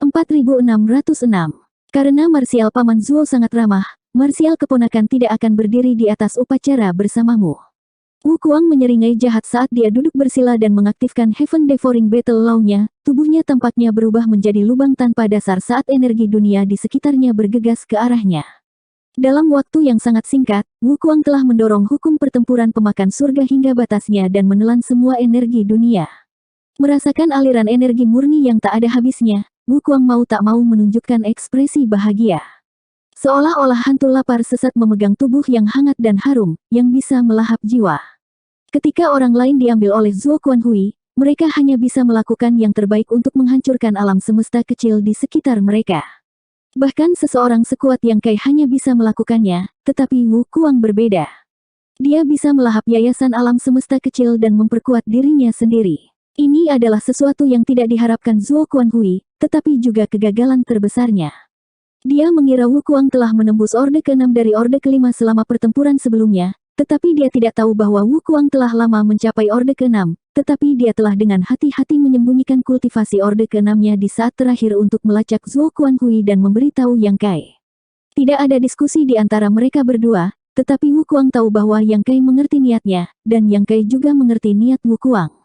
4606. Karena marsial Paman Zuo sangat ramah, marsial keponakan tidak akan berdiri di atas upacara bersamamu. Wu Kuang menyeringai jahat saat dia duduk bersila dan mengaktifkan Heaven Devouring Battle Law-nya. Tubuhnya tampaknya berubah menjadi lubang tanpa dasar saat energi dunia di sekitarnya bergegas ke arahnya. Dalam waktu yang sangat singkat, Wu Kuang telah mendorong hukum pertempuran pemakan surga hingga batasnya dan menelan semua energi dunia. Merasakan aliran energi murni yang tak ada habisnya, Wu Kuang mau tak mau menunjukkan ekspresi bahagia. Seolah-olah hantu lapar sesat memegang tubuh yang hangat dan harum, yang bisa melahap jiwa. Ketika orang lain diambil oleh Zuo Quanhui, mereka hanya bisa melakukan yang terbaik untuk menghancurkan alam semesta kecil di sekitar mereka. Bahkan seseorang sekuat Yang Kai hanya bisa melakukannya, tetapi Wu Kuang berbeda. Dia bisa melahap yayasan alam semesta kecil dan memperkuat dirinya sendiri. Ini adalah sesuatu yang tidak diharapkan Zuo Quanhui, tetapi juga kegagalan terbesarnya. Dia mengira Wu Kuang telah menembus Orde ke-6 dari Orde ke-5 selama pertempuran sebelumnya, tetapi dia tidak tahu bahwa Wu Kuang telah lama mencapai Orde ke-6, tetapi dia telah dengan hati-hati menyembunyikan kultivasi Orde ke-6-nya di saat terakhir untuk melacak Zuo Quanhui dan memberitahu Yang Kai. Tidak ada diskusi di antara mereka berdua, tetapi Wu Kuang tahu bahwa Yang Kai mengerti niatnya, dan Yang Kai juga mengerti niat Wu Kuang.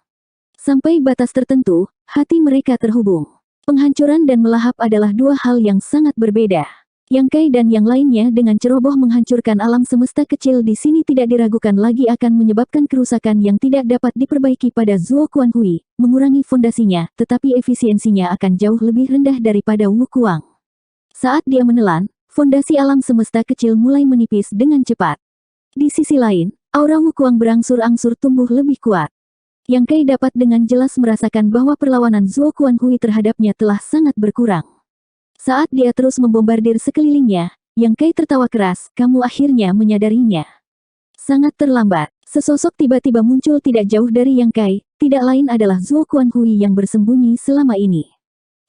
Sampai batas tertentu, hati mereka terhubung. Penghancuran dan melahap adalah dua hal yang sangat berbeda. Yang Kai dan yang lainnya dengan ceroboh menghancurkan alam semesta kecil di sini tidak diragukan lagi akan menyebabkan kerusakan yang tidak dapat diperbaiki pada Zuo Quanhui, mengurangi fondasinya, tetapi efisiensinya akan jauh lebih rendah daripada Wu Kuang. Saat dia menelan, fondasi alam semesta kecil mulai menipis dengan cepat. Di sisi lain, aura Wu Kuang berangsur-angsur tumbuh lebih kuat. Yang Kai dapat dengan jelas merasakan bahwa perlawanan Zuo Quanhui terhadapnya telah sangat berkurang. Saat dia terus membombardir sekelilingnya, Yang Kai tertawa keras, kamu akhirnya menyadarinya. Sangat terlambat, sesosok tiba-tiba muncul tidak jauh dari Yang Kai, tidak lain adalah Zuo Quanhui yang bersembunyi selama ini.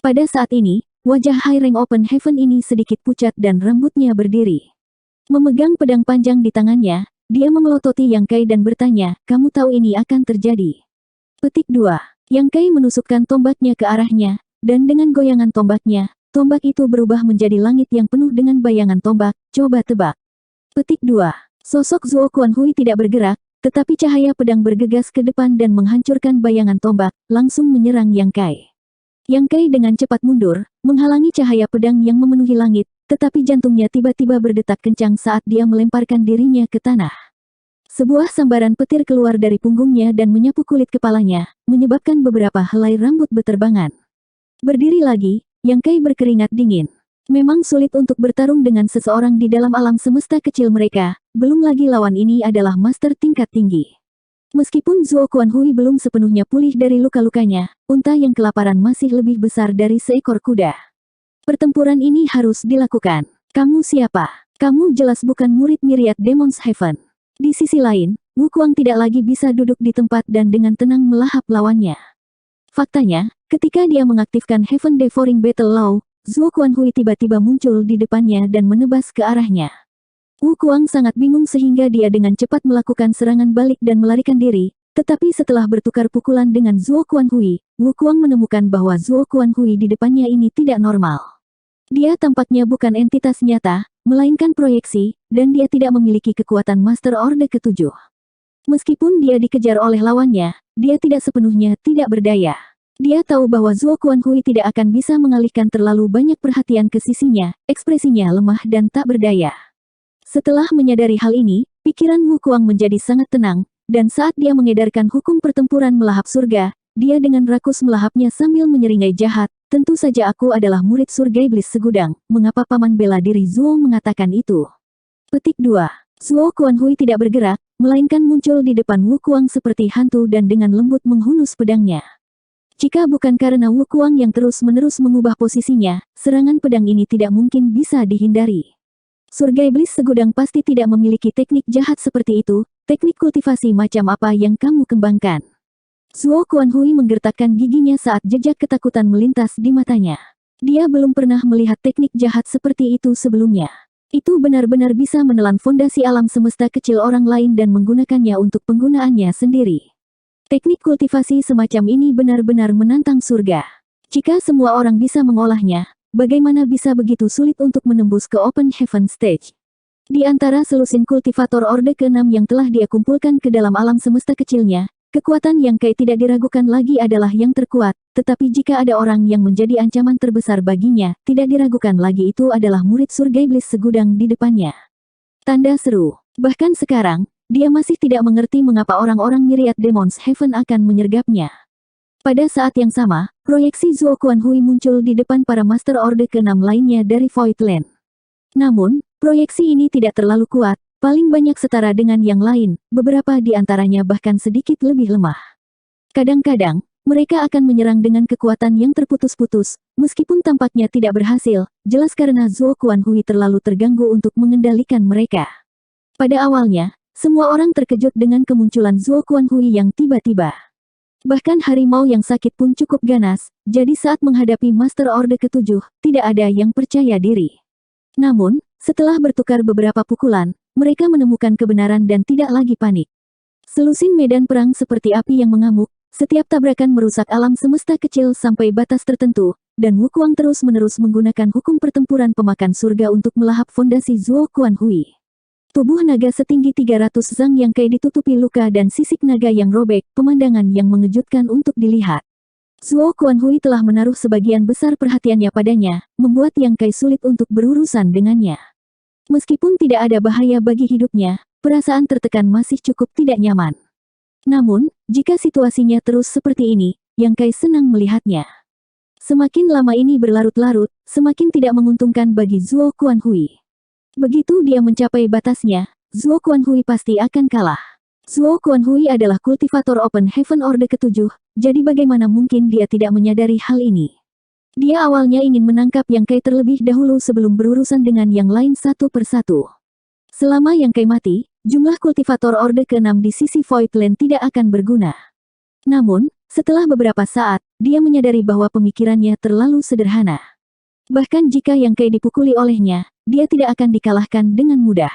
Pada saat ini, wajah High Rank Open Heaven ini sedikit pucat dan rambutnya berdiri. Memegang pedang panjang di tangannya, dia memelototi Yang Kai dan bertanya, kamu tahu ini akan terjadi. Petik 2. Yang Kai menusukkan tombaknya ke arahnya, dan dengan goyangan tombaknya, tombak itu berubah menjadi langit yang penuh dengan bayangan tombak, coba tebak. Petik 2. Sosok Zuo Quanhui tidak bergerak, tetapi cahaya pedang bergegas ke depan dan menghancurkan bayangan tombak, langsung menyerang Yang Kai. Yang Kai dengan cepat mundur, menghalangi cahaya pedang yang memenuhi langit, tetapi jantungnya tiba-tiba berdetak kencang saat dia melemparkan dirinya ke tanah. Sebuah sambaran petir keluar dari punggungnya dan menyapu kulit kepalanya, menyebabkan beberapa helai rambut beterbangan. Berdiri lagi, Yang Kai berkeringat dingin. Memang sulit untuk bertarung dengan seseorang di dalam alam semesta kecil mereka, belum lagi lawan ini adalah master tingkat tinggi. Meskipun Zuo Quanhui belum sepenuhnya pulih dari luka-lukanya, unta yang kelaparan masih lebih besar dari seekor kuda. Pertempuran ini harus dilakukan. Kamu siapa? Kamu jelas bukan murid Myriad Demons Heaven. Di sisi lain, Wu Kuang tidak lagi bisa duduk di tempat dan dengan tenang melahap lawannya. Faktanya, ketika dia mengaktifkan Heaven Devouring Battle Law, Zuo Quanhui tiba-tiba muncul di depannya dan menebas ke arahnya. Wu Kuang sangat bingung sehingga dia dengan cepat melakukan serangan balik dan melarikan diri, tetapi setelah bertukar pukulan dengan Zuo Quanhui, Wu Kuang menemukan bahwa Zuo Quanhui di depannya ini tidak normal. Dia tampaknya bukan entitas nyata, melainkan proyeksi, dan dia tidak memiliki kekuatan Master Orde ke-7. Meskipun dia dikejar oleh lawannya, dia tidak sepenuhnya tidak berdaya. Dia tahu bahwa Zuo Quanhui tidak akan bisa mengalihkan terlalu banyak perhatian ke sisinya, ekspresinya lemah dan tak berdaya. Setelah menyadari hal ini, pikiran Wu Kuang menjadi sangat tenang, dan saat dia mengedarkan hukum pertempuran melahap surga, dia dengan rakus melahapnya sambil menyeringai jahat, tentu saja aku adalah murid surga iblis segudang, mengapa paman bela diri Zuo mengatakan itu? Petik 2. Zuo Quanhui tidak bergerak, melainkan muncul di depan Wu Kuang seperti hantu dan dengan lembut menghunus pedangnya. Jika bukan karena Wu Kuang yang terus-menerus mengubah posisinya, serangan pedang ini tidak mungkin bisa dihindari. Surga iblis segudang pasti tidak memiliki teknik jahat seperti itu, teknik kultivasi macam apa yang kamu kembangkan? Zuo Quanhui menggertakkan giginya saat jejak ketakutan melintas di matanya. Dia belum pernah melihat teknik jahat seperti itu sebelumnya. Itu benar-benar bisa menelan fondasi alam semesta kecil orang lain dan menggunakannya untuk penggunaannya sendiri. Teknik kultivasi semacam ini benar-benar menantang surga. Jika semua orang bisa mengolahnya, bagaimana bisa begitu sulit untuk menembus ke Open Heaven Stage? Di antara selusin kultivator Orde ke-6 yang telah dia kumpulkan ke dalam alam semesta kecilnya, kekuatan Yang Kai tidak diragukan lagi adalah yang terkuat, tetapi jika ada orang yang menjadi ancaman terbesar baginya, tidak diragukan lagi itu adalah murid surga iblis segudang di depannya. Tanda seru. Bahkan sekarang, dia masih tidak mengerti mengapa orang-orang Myriad Demons Heaven akan menyergapnya. Pada saat yang sama, proyeksi Zuo Quanhui muncul di depan para Master Orde ke-6 lainnya dari Voidland. Namun, proyeksi ini tidak terlalu kuat, paling banyak setara dengan yang lain, beberapa di antaranya bahkan sedikit lebih lemah. Kadang-kadang, mereka akan menyerang dengan kekuatan yang terputus-putus, meskipun tampaknya tidak berhasil, jelas karena Zuo Quanhui terlalu terganggu untuk mengendalikan mereka. Pada awalnya, semua orang terkejut dengan kemunculan Zuo Quanhui yang tiba-tiba. Bahkan harimau yang sakit pun cukup ganas, jadi saat menghadapi Master Orde ke-7, tidak ada yang percaya diri. Namun, setelah bertukar beberapa pukulan, mereka menemukan kebenaran dan tidak lagi panik. Selusin medan perang seperti api yang mengamuk, setiap tabrakan merusak alam semesta kecil sampai batas tertentu, dan Wukuang terus-menerus menggunakan hukum pertempuran pemakan surga untuk melahap fondasi Zuo Quanhui. Tubuh naga setinggi 300 zang Yang Kai ditutupi luka dan sisik naga yang robek, pemandangan yang mengejutkan untuk dilihat. Zuo Quanhui telah menaruh sebagian besar perhatiannya padanya, membuat Yang Kai sulit untuk berurusan dengannya. Meskipun tidak ada bahaya bagi hidupnya, perasaan tertekan masih cukup tidak nyaman. Namun, jika situasinya terus seperti ini, Yang Kai senang melihatnya. Semakin lama ini berlarut-larut, semakin tidak menguntungkan bagi Zuo Quanhui. Begitu dia mencapai batasnya, Zuo Quanhui pasti akan kalah. Zuo Quanhui adalah kultivator Open Heaven Orde ke-7, jadi bagaimana mungkin dia tidak menyadari hal ini? Dia awalnya ingin menangkap Yang Kai terlebih dahulu sebelum berurusan dengan yang lain satu persatu. Selama Yang Kai mati, jumlah kultivator Orde ke-6 di sisi Voidland tidak akan berguna. Namun, setelah beberapa saat, dia menyadari bahwa pemikirannya terlalu sederhana. Bahkan jika Yang Kai dipukuli olehnya, dia tidak akan dikalahkan dengan mudah.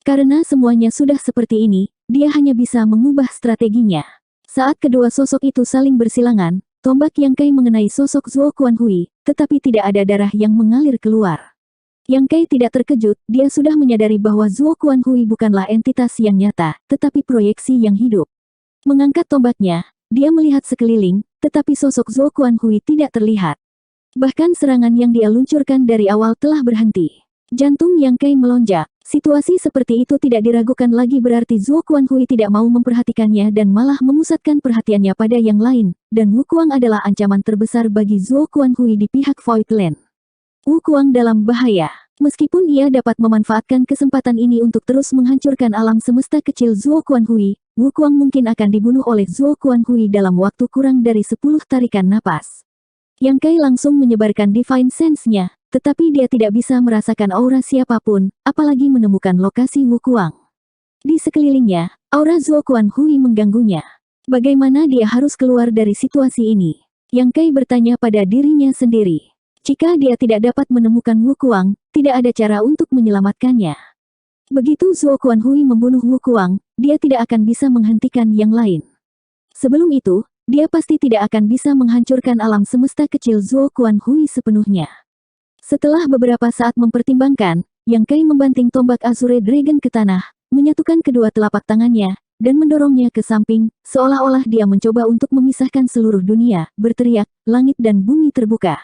Karena semuanya sudah seperti ini, dia hanya bisa mengubah strateginya. Saat kedua sosok itu saling bersilangan, tombak Yang Kai mengenai sosok Zuo Quanhui, tetapi tidak ada darah yang mengalir keluar. Yang Kai tidak terkejut, dia sudah menyadari bahwa Zuo Quanhui bukanlah entitas yang nyata, tetapi proyeksi yang hidup. Mengangkat tombaknya, dia melihat sekeliling, tetapi sosok Zuo Quanhui tidak terlihat. Bahkan serangan yang dia luncurkan dari awal telah berhenti. Jantung Yang Kai melonjak. Situasi seperti itu tidak diragukan lagi berarti Zuo Quanhui tidak mau memperhatikannya dan malah memusatkan perhatiannya pada yang lain, dan Wukuang adalah ancaman terbesar bagi Zuo Quanhui di pihak Voidland. Wukuang dalam bahaya. Meskipun ia dapat memanfaatkan kesempatan ini untuk terus menghancurkan alam semesta kecil Zuo Quanhui, Wukuang mungkin akan dibunuh oleh Zuo Quanhui dalam waktu kurang dari 10 tarikan napas. Yang Kai langsung menyebarkan Divine Sense-nya, tetapi dia tidak bisa merasakan aura siapapun, apalagi menemukan lokasi Wukuang. Di sekelilingnya, aura Zuo Quanhui mengganggunya. Bagaimana dia harus keluar dari situasi ini? Yang Kai bertanya pada dirinya sendiri. Jika dia tidak dapat menemukan Wukuang, tidak ada cara untuk menyelamatkannya. Begitu Zuo Quanhui membunuh Wukuang, dia tidak akan bisa menghentikan yang lain. Sebelum itu, dia pasti tidak akan bisa menghancurkan alam semesta kecil Zuo Quanhui sepenuhnya. Setelah beberapa saat mempertimbangkan, Yang Kai membanting tombak Azure Dragon ke tanah, menyatukan kedua telapak tangannya, dan mendorongnya ke samping, seolah-olah dia mencoba untuk memisahkan seluruh dunia, berteriak, langit dan bumi terbuka.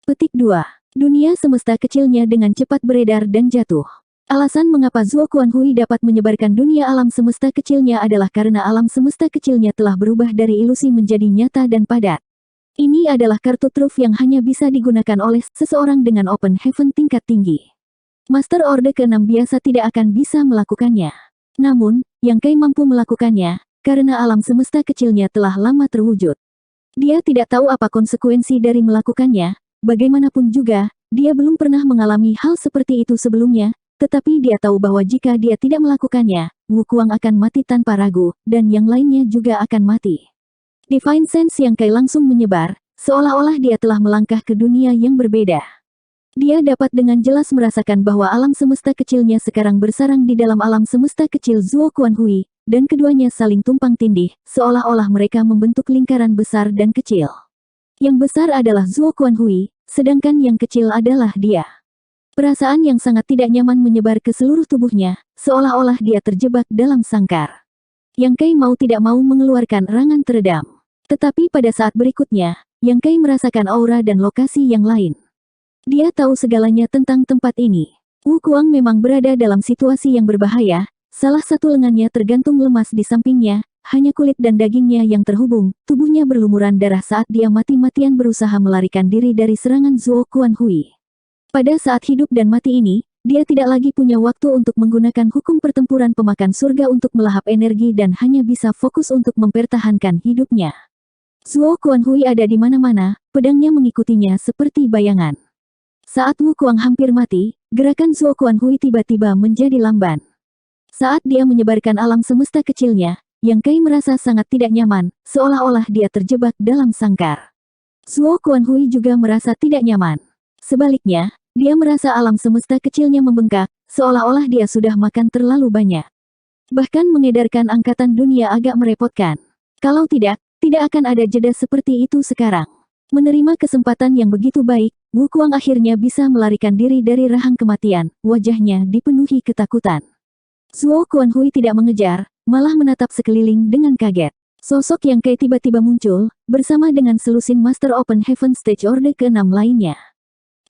Petik 2. Dunia semesta kecilnya dengan cepat beredar dan jatuh. Alasan mengapa Zuo Quanhui dapat menyebarkan dunia alam semesta kecilnya adalah karena alam semesta kecilnya telah berubah dari ilusi menjadi nyata dan padat. Ini adalah kartu truf yang hanya bisa digunakan oleh seseorang dengan Open Heaven tingkat tinggi. Master Orde ke-6 biasa tidak akan bisa melakukannya. Namun, Yang Kai mampu melakukannya, karena alam semesta kecilnya telah lama terwujud. Dia tidak tahu apa konsekuensi dari melakukannya, bagaimanapun juga, dia belum pernah mengalami hal seperti itu sebelumnya, tetapi dia tahu bahwa jika dia tidak melakukannya, Wukuang akan mati tanpa ragu, dan yang lainnya juga akan mati. Divine Sense Yang Kai langsung menyebar, seolah-olah dia telah melangkah ke dunia yang berbeda. Dia dapat dengan jelas merasakan bahwa alam semesta kecilnya sekarang bersarang di dalam alam semesta kecil Zuo Quanhui, dan keduanya saling tumpang tindih, seolah-olah mereka membentuk lingkaran besar dan kecil. Yang besar adalah Zuo Quanhui, sedangkan yang kecil adalah dia. Perasaan yang sangat tidak nyaman menyebar ke seluruh tubuhnya, seolah-olah dia terjebak dalam sangkar. Yang Kai mau tidak mau mengeluarkan erangan teredam. Tetapi pada saat berikutnya, Yang Kai merasakan aura dan lokasi yang lain. Dia tahu segalanya tentang tempat ini. Wu Kuang memang berada dalam situasi yang berbahaya, salah satu lengannya tergantung lemas di sampingnya, hanya kulit dan dagingnya yang terhubung, tubuhnya berlumuran darah saat dia mati-matian berusaha melarikan diri dari serangan Zuo Quanhui. Pada saat hidup dan mati ini, dia tidak lagi punya waktu untuk menggunakan hukum pertempuran pemakan surga untuk melahap energi dan hanya bisa fokus untuk mempertahankan hidupnya. Zuo Quanhui ada di mana-mana, pedangnya mengikutinya seperti bayangan. Saat Wu Kuang hampir mati, gerakan Zuo Quanhui tiba-tiba menjadi lamban. Saat dia menyebarkan alam semesta kecilnya, Yang Kai merasa sangat tidak nyaman, seolah-olah dia terjebak dalam sangkar. Zuo Quanhui juga merasa tidak nyaman. Sebaliknya, dia merasa alam semesta kecilnya membengkak, seolah-olah dia sudah makan terlalu banyak. Bahkan mengedarkan angkatan dunia agak merepotkan. Kalau tidak akan ada jeda seperti itu sekarang. Menerima kesempatan yang begitu baik, Wu Kuang akhirnya bisa melarikan diri dari rahang kematian, wajahnya dipenuhi ketakutan. Zuo Quanhui tidak mengejar, malah menatap sekeliling dengan kaget. Sosok Yang Kai tiba-tiba muncul, bersama dengan selusin Master Open Heaven Stage Orde ke-6 lainnya.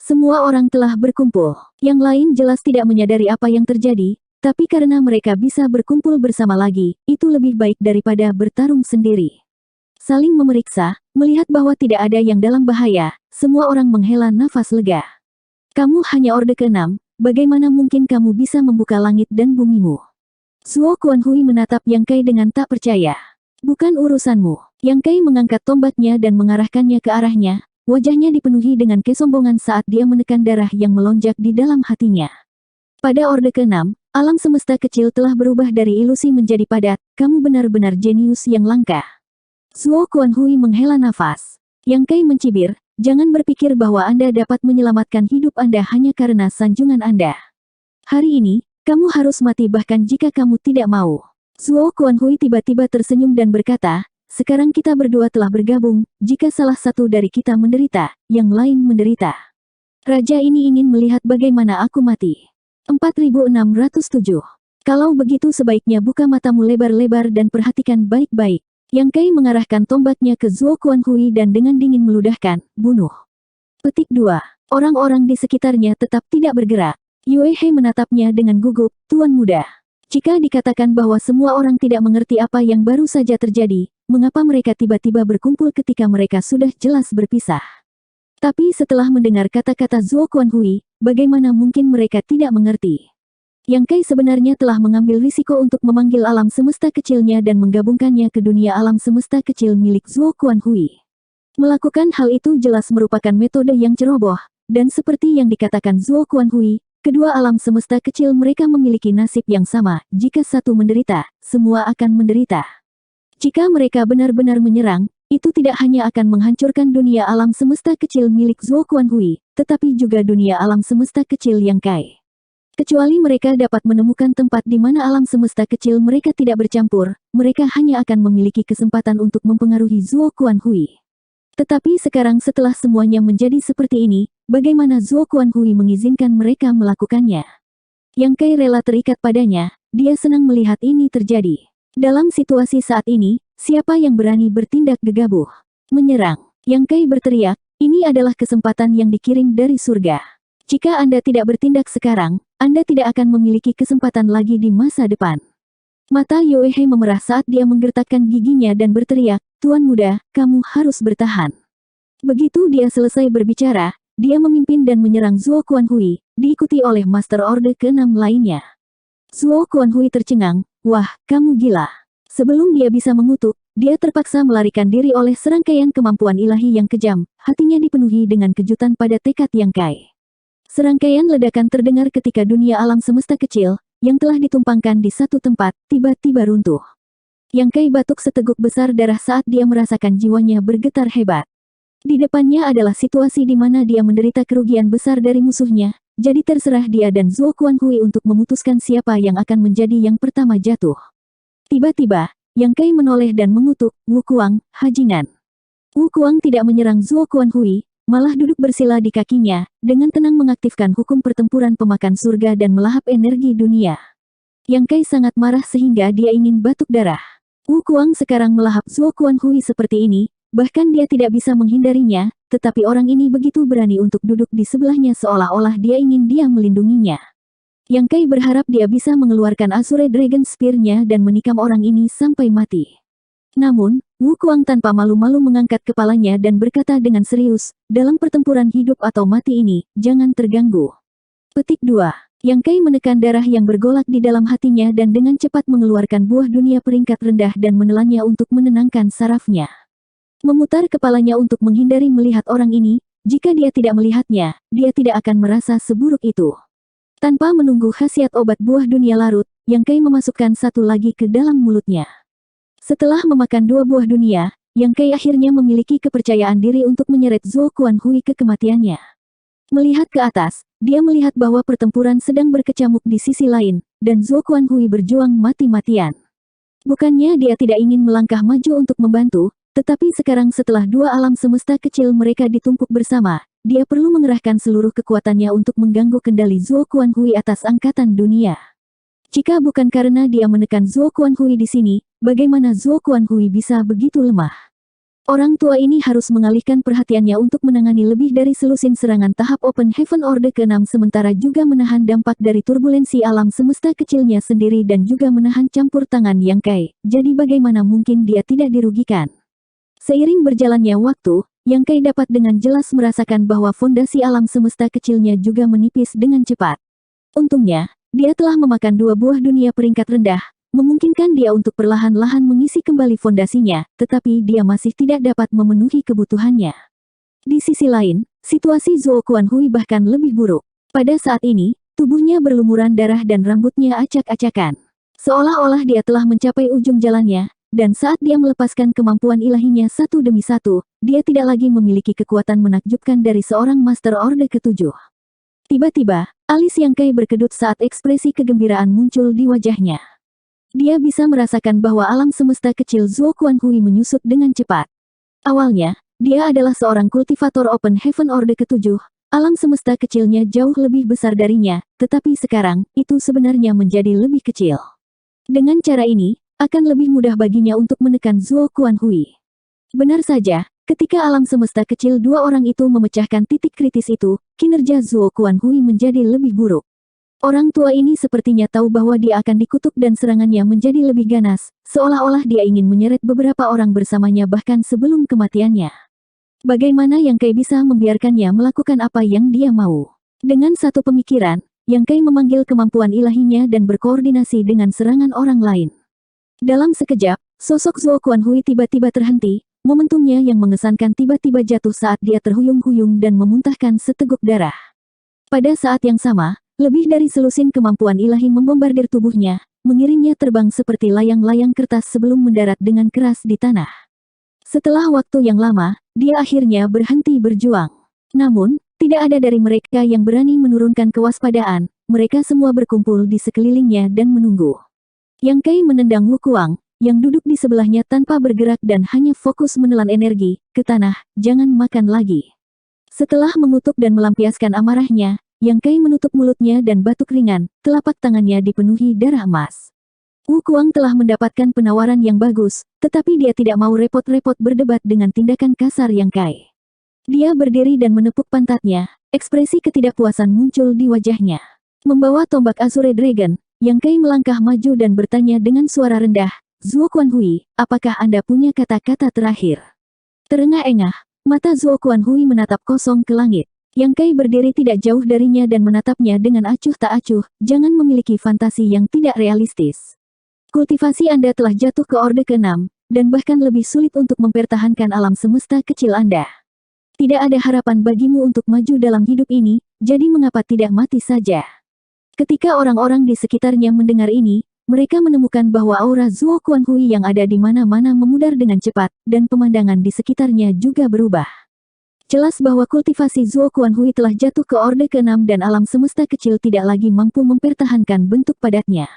Semua orang telah berkumpul. Yang lain jelas tidak menyadari apa yang terjadi, tapi karena mereka bisa berkumpul bersama lagi, itu lebih baik daripada bertarung sendiri. Saling memeriksa, melihat bahwa tidak ada yang dalam bahaya, semua orang menghela nafas lega. Kamu hanya Orde ke-6, bagaimana mungkin kamu bisa membuka langit dan bumimu? Zuo Quanhui menatap Yang Kai dengan tak percaya. Bukan urusanmu. Yang Kai mengangkat tombaknya dan mengarahkannya ke arahnya. Wajahnya dipenuhi dengan kesombongan saat dia menekan darah yang melonjak di dalam hatinya. Pada Orde ke-6, alam semesta kecil telah berubah dari ilusi menjadi padat, kamu benar-benar jenius yang langka. Zuo Quanhui menghela nafas. Yang Kai mencibir, jangan berpikir bahwa Anda dapat menyelamatkan hidup Anda hanya karena sanjungan Anda. Hari ini, kamu harus mati bahkan jika kamu tidak mau. Zuo Quanhui tiba-tiba tersenyum dan berkata, sekarang kita berdua telah bergabung, jika salah satu dari kita menderita, yang lain menderita. Raja ini ingin melihat bagaimana aku mati. 4607. Kalau begitu sebaiknya buka matamu lebar-lebar dan perhatikan baik-baik. Yang Kai mengarahkan tombaknya ke Zuo Quanhui dan dengan dingin meludahkan, bunuh. Petik 2. Orang-orang di sekitarnya tetap tidak bergerak. Yue He menatapnya dengan gugup, Tuan Muda. Jika dikatakan bahwa semua orang tidak mengerti apa yang baru saja terjadi, mengapa mereka tiba-tiba berkumpul ketika mereka sudah jelas berpisah? Tapi setelah mendengar kata-kata Zuo Quanhui, bagaimana mungkin mereka tidak mengerti? Yang Kai sebenarnya telah mengambil risiko untuk memanggil alam semesta kecilnya dan menggabungkannya ke dunia alam semesta kecil milik Zuo Quanhui. Melakukan hal itu jelas merupakan metode yang ceroboh, dan seperti yang dikatakan Zuo Quanhui, kedua alam semesta kecil mereka memiliki nasib yang sama, jika satu menderita, semua akan menderita. Jika mereka benar-benar menyerang, itu tidak hanya akan menghancurkan dunia alam semesta kecil milik Zuo Quanhui, tetapi juga dunia alam semesta kecil Yang Kai. Kecuali mereka dapat menemukan tempat di mana alam semesta kecil mereka tidak bercampur, mereka hanya akan memiliki kesempatan untuk mempengaruhi Zuo Quanhui. Tetapi sekarang setelah semuanya menjadi seperti ini, bagaimana Zuo Quanhui mengizinkan mereka melakukannya? Yang Kai rela terikat padanya, dia senang melihat ini terjadi. Dalam situasi saat ini, siapa yang berani bertindak gegabah? Menyerang. Yang Kai berteriak, ini adalah kesempatan yang dikirim dari surga. Jika Anda tidak bertindak sekarang, Anda tidak akan memiliki kesempatan lagi di masa depan. Mata Yue He memerah saat dia menggertakkan giginya dan berteriak, Tuan Muda, kamu harus bertahan. Begitu dia selesai berbicara, dia memimpin dan menyerang Zuo Quanhui, diikuti oleh Master Orde ke-6 lainnya. Zuo Quanhui tercengang, wah, kamu gila. Sebelum dia bisa mengutuk, dia terpaksa melarikan diri oleh serangkaian kemampuan ilahi yang kejam, hatinya dipenuhi dengan kejutan pada tekad Yang Kai. Serangkaian ledakan terdengar ketika dunia alam semesta kecil, yang telah ditumpangkan di satu tempat, tiba-tiba runtuh. Yang Kai batuk seteguk besar darah saat dia merasakan jiwanya bergetar hebat. Di depannya adalah situasi di mana dia menderita kerugian besar dari musuhnya, jadi terserah dia dan Zuo Quanhui untuk memutuskan siapa yang akan menjadi yang pertama jatuh. Tiba-tiba, Yang Kai menoleh dan mengutuk, Wu Kuang, Hajingan. Wu Kuang tidak menyerang Zuo Kuanhui, malah duduk bersila di kakinya, dengan tenang mengaktifkan hukum pertempuran pemakan surga dan melahap energi dunia. Yang Kai sangat marah sehingga dia ingin batuk darah. Wu Kuang sekarang melahap Zuo Kuanhui seperti ini, bahkan dia tidak bisa menghindarinya, tetapi orang ini begitu berani untuk duduk di sebelahnya seolah-olah dia ingin dia melindunginya. Yang Kai berharap dia bisa mengeluarkan Azure Dragon Spear-nya dan menikam orang ini sampai mati. Namun, Wu Kuang tanpa malu-malu mengangkat kepalanya dan berkata dengan serius, dalam pertempuran hidup atau mati ini, jangan terganggu. Petik 2. Yang Kai menekan darah yang bergolak di dalam hatinya dan dengan cepat mengeluarkan buah dunia peringkat rendah dan menelannya untuk menenangkan sarafnya. Memutar kepalanya untuk menghindari melihat orang ini, jika dia tidak melihatnya, dia tidak akan merasa seburuk itu. Tanpa menunggu khasiat obat buah dunia larut, Yang Kai memasukkan satu lagi ke dalam mulutnya. Setelah memakan 2 buah dunia, Yang Kai akhirnya memiliki kepercayaan diri untuk menyeret Zuo Kuanhui ke kematiannya. Melihat ke atas, dia melihat bahwa pertempuran sedang berkecamuk di sisi lain, dan Zuo Kuanhui berjuang mati-matian. Bukannya dia tidak ingin melangkah maju untuk membantu, tetapi sekarang setelah 2 alam semesta kecil mereka ditumpuk bersama, dia perlu mengerahkan seluruh kekuatannya untuk mengganggu kendali Zuo Kuanhui atas angkatan dunia. Jika bukan karena dia menekan Zuo Kuanhui di sini, bagaimana Zuo Kuanhui bisa begitu lemah? Orang tua ini harus mengalihkan perhatiannya untuk menangani lebih dari selusin serangan tahap Open Heaven Orde ke-6 sementara juga menahan dampak dari turbulensi alam semesta kecilnya sendiri dan juga menahan campur tangan Yang Kai, jadi bagaimana mungkin dia tidak dirugikan? Seiring berjalannya waktu, Yang Kai dapat dengan jelas merasakan bahwa fondasi alam semesta kecilnya juga menipis dengan cepat. Untungnya, dia telah memakan 2 buah dunia peringkat rendah, memungkinkan dia untuk perlahan-lahan mengisi kembali fondasinya, tetapi dia masih tidak dapat memenuhi kebutuhannya. Di sisi lain, situasi Zuo Kuanhui bahkan lebih buruk. Pada saat ini, tubuhnya berlumuran darah dan rambutnya acak-acakan. Seolah-olah dia telah mencapai ujung jalannya, dan saat dia melepaskan kemampuan ilahinya satu demi satu, dia tidak lagi memiliki kekuatan menakjubkan dari seorang Master Orde ke-7. Tiba-tiba, alis Yang Kai berkedut saat ekspresi kegembiraan muncul di wajahnya. Dia bisa merasakan bahwa alam semesta kecil Zuo Kuanhui menyusut dengan cepat. Awalnya, dia adalah seorang kultivator Open Heaven Orde ke-7, alam semesta kecilnya jauh lebih besar darinya, tetapi sekarang, itu sebenarnya menjadi lebih kecil. Dengan cara ini, akan lebih mudah baginya untuk menekan Zuo Kuanhui. Benar saja, ketika alam semesta kecil 2 orang itu memecahkan titik kritis itu, kinerja Zuo Kuanhui menjadi lebih buruk. Orang tua ini sepertinya tahu bahwa dia akan dikutuk dan serangannya menjadi lebih ganas, seolah-olah dia ingin menyeret beberapa orang bersamanya bahkan sebelum kematiannya. Bagaimana Yang Kai bisa membiarkannya melakukan apa yang dia mau? Dengan satu pemikiran, Yang Kai memanggil kemampuan ilahinya dan berkoordinasi dengan serangan orang lain. Dalam sekejap, sosok Zuo Kuanhui tiba-tiba terhenti, momentumnya yang mengesankan tiba-tiba jatuh saat dia terhuyung-huyung dan memuntahkan seteguk darah. Pada saat yang sama, lebih dari selusin kemampuan ilahi membombardir tubuhnya, mengirimnya terbang seperti layang-layang kertas sebelum mendarat dengan keras di tanah. Setelah waktu yang lama, dia akhirnya berhenti berjuang. Namun, tidak ada dari mereka yang berani menurunkan kewaspadaan, mereka semua berkumpul di sekelilingnya dan menunggu. Yang Kai menendang Wu Kuang, yang duduk di sebelahnya tanpa bergerak dan hanya fokus menelan energi, ke tanah, jangan makan lagi. Setelah mengutuk dan melampiaskan amarahnya, Yang Kai menutup mulutnya dan batuk ringan, telapak tangannya dipenuhi darah emas. Wu Kuang telah mendapatkan penawaran yang bagus, tetapi dia tidak mau repot-repot berdebat dengan tindakan kasar Yang Kai. Dia berdiri dan menepuk pantatnya, ekspresi ketidakpuasan muncul di wajahnya. Membawa tombak Azure Dragon, Yang Kai melangkah maju dan bertanya dengan suara rendah, Zuo Kuanhui, apakah Anda punya kata-kata terakhir? Terengah-engah, mata Zuo Kuanhui menatap kosong ke langit. Yang Kai berdiri tidak jauh darinya dan menatapnya dengan acuh tak acuh, jangan memiliki fantasi yang tidak realistis. Kultivasi Anda telah jatuh ke Orde ke-6, dan bahkan lebih sulit untuk mempertahankan alam semesta kecil Anda. Tidak ada harapan bagimu untuk maju dalam hidup ini, jadi mengapa tidak mati saja? Ketika orang-orang di sekitarnya mendengar ini, mereka menemukan bahwa aura Zuo Kuanhui yang ada di mana-mana memudar dengan cepat, dan pemandangan di sekitarnya juga berubah. Jelas bahwa kultivasi Zuo Kuanhui telah jatuh ke Orde ke-6 dan alam semesta kecil tidak lagi mampu mempertahankan bentuk padatnya.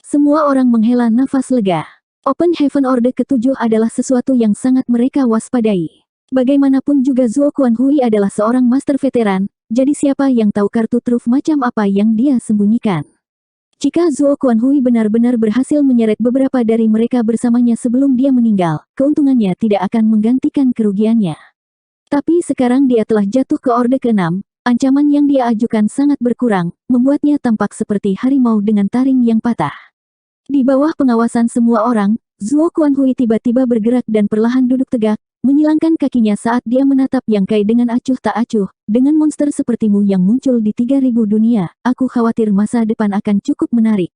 Semua orang menghela nafas lega. Open Heaven Orde ke-7 adalah sesuatu yang sangat mereka waspadai. Bagaimanapun juga Zuo Quanhui adalah seorang master veteran, jadi siapa yang tahu kartu truf macam apa yang dia sembunyikan. Jika Zuo Quanhui benar-benar berhasil menyeret beberapa dari mereka bersamanya sebelum dia meninggal, keuntungannya tidak akan menggantikan kerugiannya. Tapi sekarang dia telah jatuh ke Orde ke-6, ancaman yang dia ajukan sangat berkurang, membuatnya tampak seperti harimau dengan taring yang patah. Di bawah pengawasan semua orang, Zuo Quanhui tiba-tiba bergerak dan perlahan duduk tegak, menyilangkan kakinya saat dia menatap Yang Kai dengan acuh tak acuh. Dengan monster sepertimu yang muncul di 3000 dunia, aku khawatir masa depan akan cukup menarik.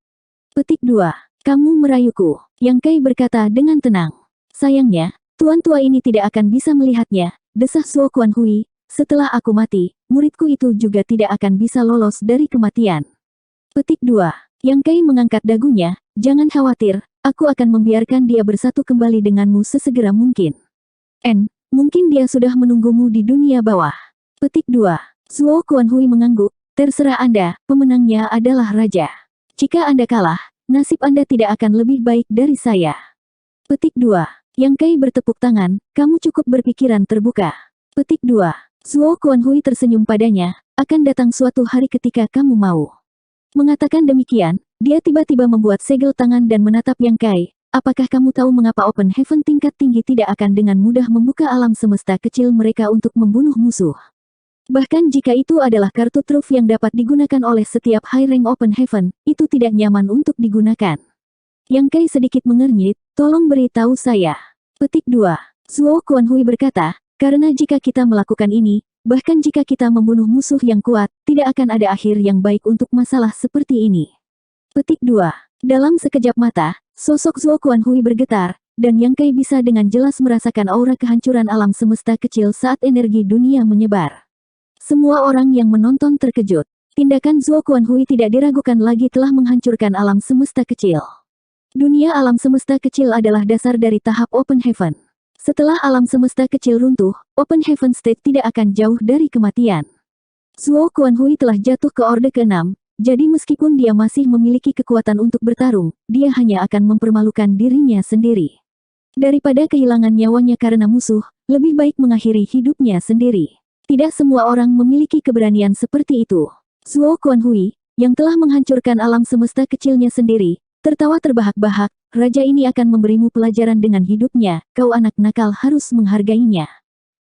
Petik 2. Kamu merayuku, Yang Kai berkata dengan tenang. Sayangnya, tuan tua ini tidak akan bisa melihatnya, desah Zuo Quanhui. Setelah aku mati, muridku itu juga tidak akan bisa lolos dari kematian. Petik 2. Yang Kai mengangkat dagunya, jangan khawatir, aku akan membiarkan dia bersatu kembali denganmu sesegera mungkin. Mungkin dia sudah menunggumu di dunia bawah. Petik 2. Zuo Quanhui mengangguk, terserah Anda, pemenangnya adalah raja. Jika Anda kalah, nasib Anda tidak akan lebih baik dari saya. Petik 2. Yang Kai bertepuk tangan, kamu cukup berpikiran terbuka. Petik 2. Zuo Quanhui tersenyum padanya, akan datang suatu hari ketika kamu mau. Mengatakan demikian, dia tiba-tiba membuat segel tangan dan menatap Yang Kai. Apakah kamu tahu mengapa Open Heaven tingkat tinggi tidak akan dengan mudah membuka alam semesta kecil mereka untuk membunuh musuh? Bahkan jika itu adalah kartu truf yang dapat digunakan oleh setiap high rank Open Heaven, itu tidak nyaman untuk digunakan. Yang Kai sedikit mengernyit, tolong beritahu saya. Petik 2. Zuo Quanhui berkata, karena jika kita melakukan ini, bahkan jika kita membunuh musuh yang kuat, tidak akan ada akhir yang baik untuk masalah seperti ini. Petik 2. Dalam sekejap mata, sosok Zuo Quanhui bergetar, dan Yang Kai bisa dengan jelas merasakan aura kehancuran alam semesta kecil saat energi dunia menyebar. Semua orang yang menonton terkejut. Tindakan Zuo Quanhui tidak diragukan lagi telah menghancurkan alam semesta kecil. Dunia alam semesta kecil adalah dasar dari tahap Open Heaven. Setelah alam semesta kecil runtuh, Open Heaven State tidak akan jauh dari kematian. Zuo Quanhui telah jatuh ke Orde ke-6, jadi meskipun dia masih memiliki kekuatan untuk bertarung, dia hanya akan mempermalukan dirinya sendiri. Daripada kehilangan nyawanya karena musuh, lebih baik mengakhiri hidupnya sendiri. Tidak semua orang memiliki keberanian seperti itu. Zuo Quanhui, yang telah menghancurkan alam semesta kecilnya sendiri, tertawa terbahak-bahak, raja ini akan memberimu pelajaran dengan hidupnya, kau anak nakal harus menghargainya.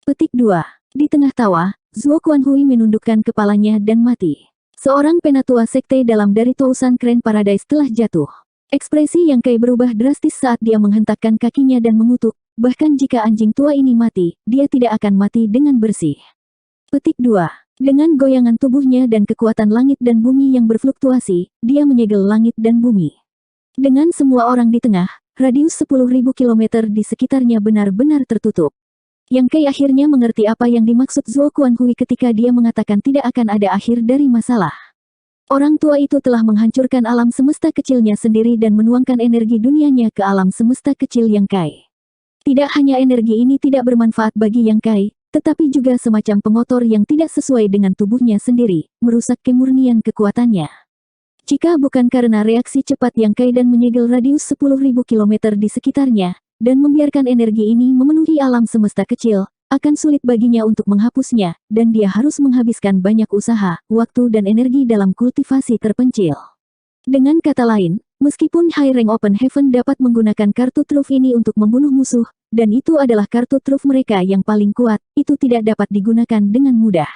Petik 2. Di tengah tawa, Zuo Quanhui menundukkan kepalanya dan mati. Seorang penatua sekte dalam dari Tousan Grand Paradise telah jatuh. Ekspresi Yang Kai berubah drastis saat dia menghentakkan kakinya dan mengutuk, bahkan jika anjing tua ini mati, dia tidak akan mati dengan bersih. Petik 2. Dengan goyangan tubuhnya dan kekuatan langit dan bumi yang berfluktuasi, dia menyegel langit dan bumi. Dengan semua orang di tengah, radius 10.000 km di sekitarnya benar-benar tertutup. Yang Kai akhirnya mengerti apa yang dimaksud Zuo Quanhui ketika dia mengatakan tidak akan ada akhir dari masalah. Orang tua itu telah menghancurkan alam semesta kecilnya sendiri dan menuangkan energi dunianya ke alam semesta kecil Yang Kai. Tidak hanya energi ini tidak bermanfaat bagi Yang Kai, tetapi juga semacam pengotor yang tidak sesuai dengan tubuhnya sendiri, merusak kemurnian kekuatannya. Jika bukan karena reaksi cepat Yang Kai dan menyegel radius 10.000 km di sekitarnya, dan membiarkan energi ini memenuhi alam semesta kecil, akan sulit baginya untuk menghapusnya, dan dia harus menghabiskan banyak usaha, waktu dan energi dalam kultivasi terpencil. Dengan kata lain, meskipun High Rank Open Heaven dapat menggunakan kartu truf ini untuk membunuh musuh, dan itu adalah kartu truf mereka yang paling kuat, itu tidak dapat digunakan dengan mudah.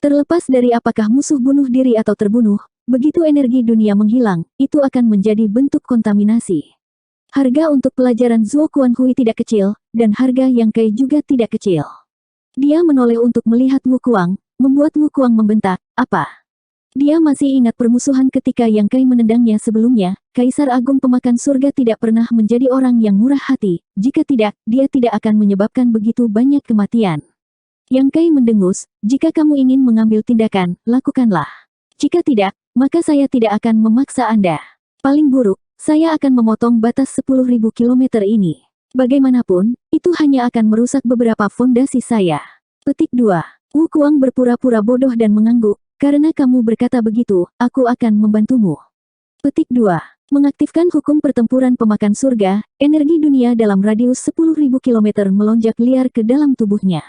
Terlepas dari apakah musuh bunuh diri atau terbunuh, begitu energi dunia menghilang, itu akan menjadi bentuk kontaminasi. Harga untuk pelajaran Zuo Quanhui tidak kecil, dan harga Yang Kai juga tidak kecil. Dia menoleh untuk melihat Wu Kuang, membuat Wu Kuang membentak, apa? Dia masih ingat permusuhan ketika Yang Kai menendangnya sebelumnya. Kaisar Agung Pemakan Surga tidak pernah menjadi orang yang murah hati, jika tidak, dia tidak akan menyebabkan begitu banyak kematian. Yang Kai mendengus, jika kamu ingin mengambil tindakan, lakukanlah. Jika tidak, maka saya tidak akan memaksa Anda. Paling buruk, saya akan memotong batas 10.000 km ini. Bagaimanapun, itu hanya akan merusak beberapa fondasi saya. Petik 2. Wu Kuang berpura-pura bodoh dan mengangguk, karena kamu berkata begitu, aku akan membantumu. Petik 2. Mengaktifkan hukum pertempuran pemakan surga, energi dunia dalam radius 10.000 km melonjak liar ke dalam tubuhnya.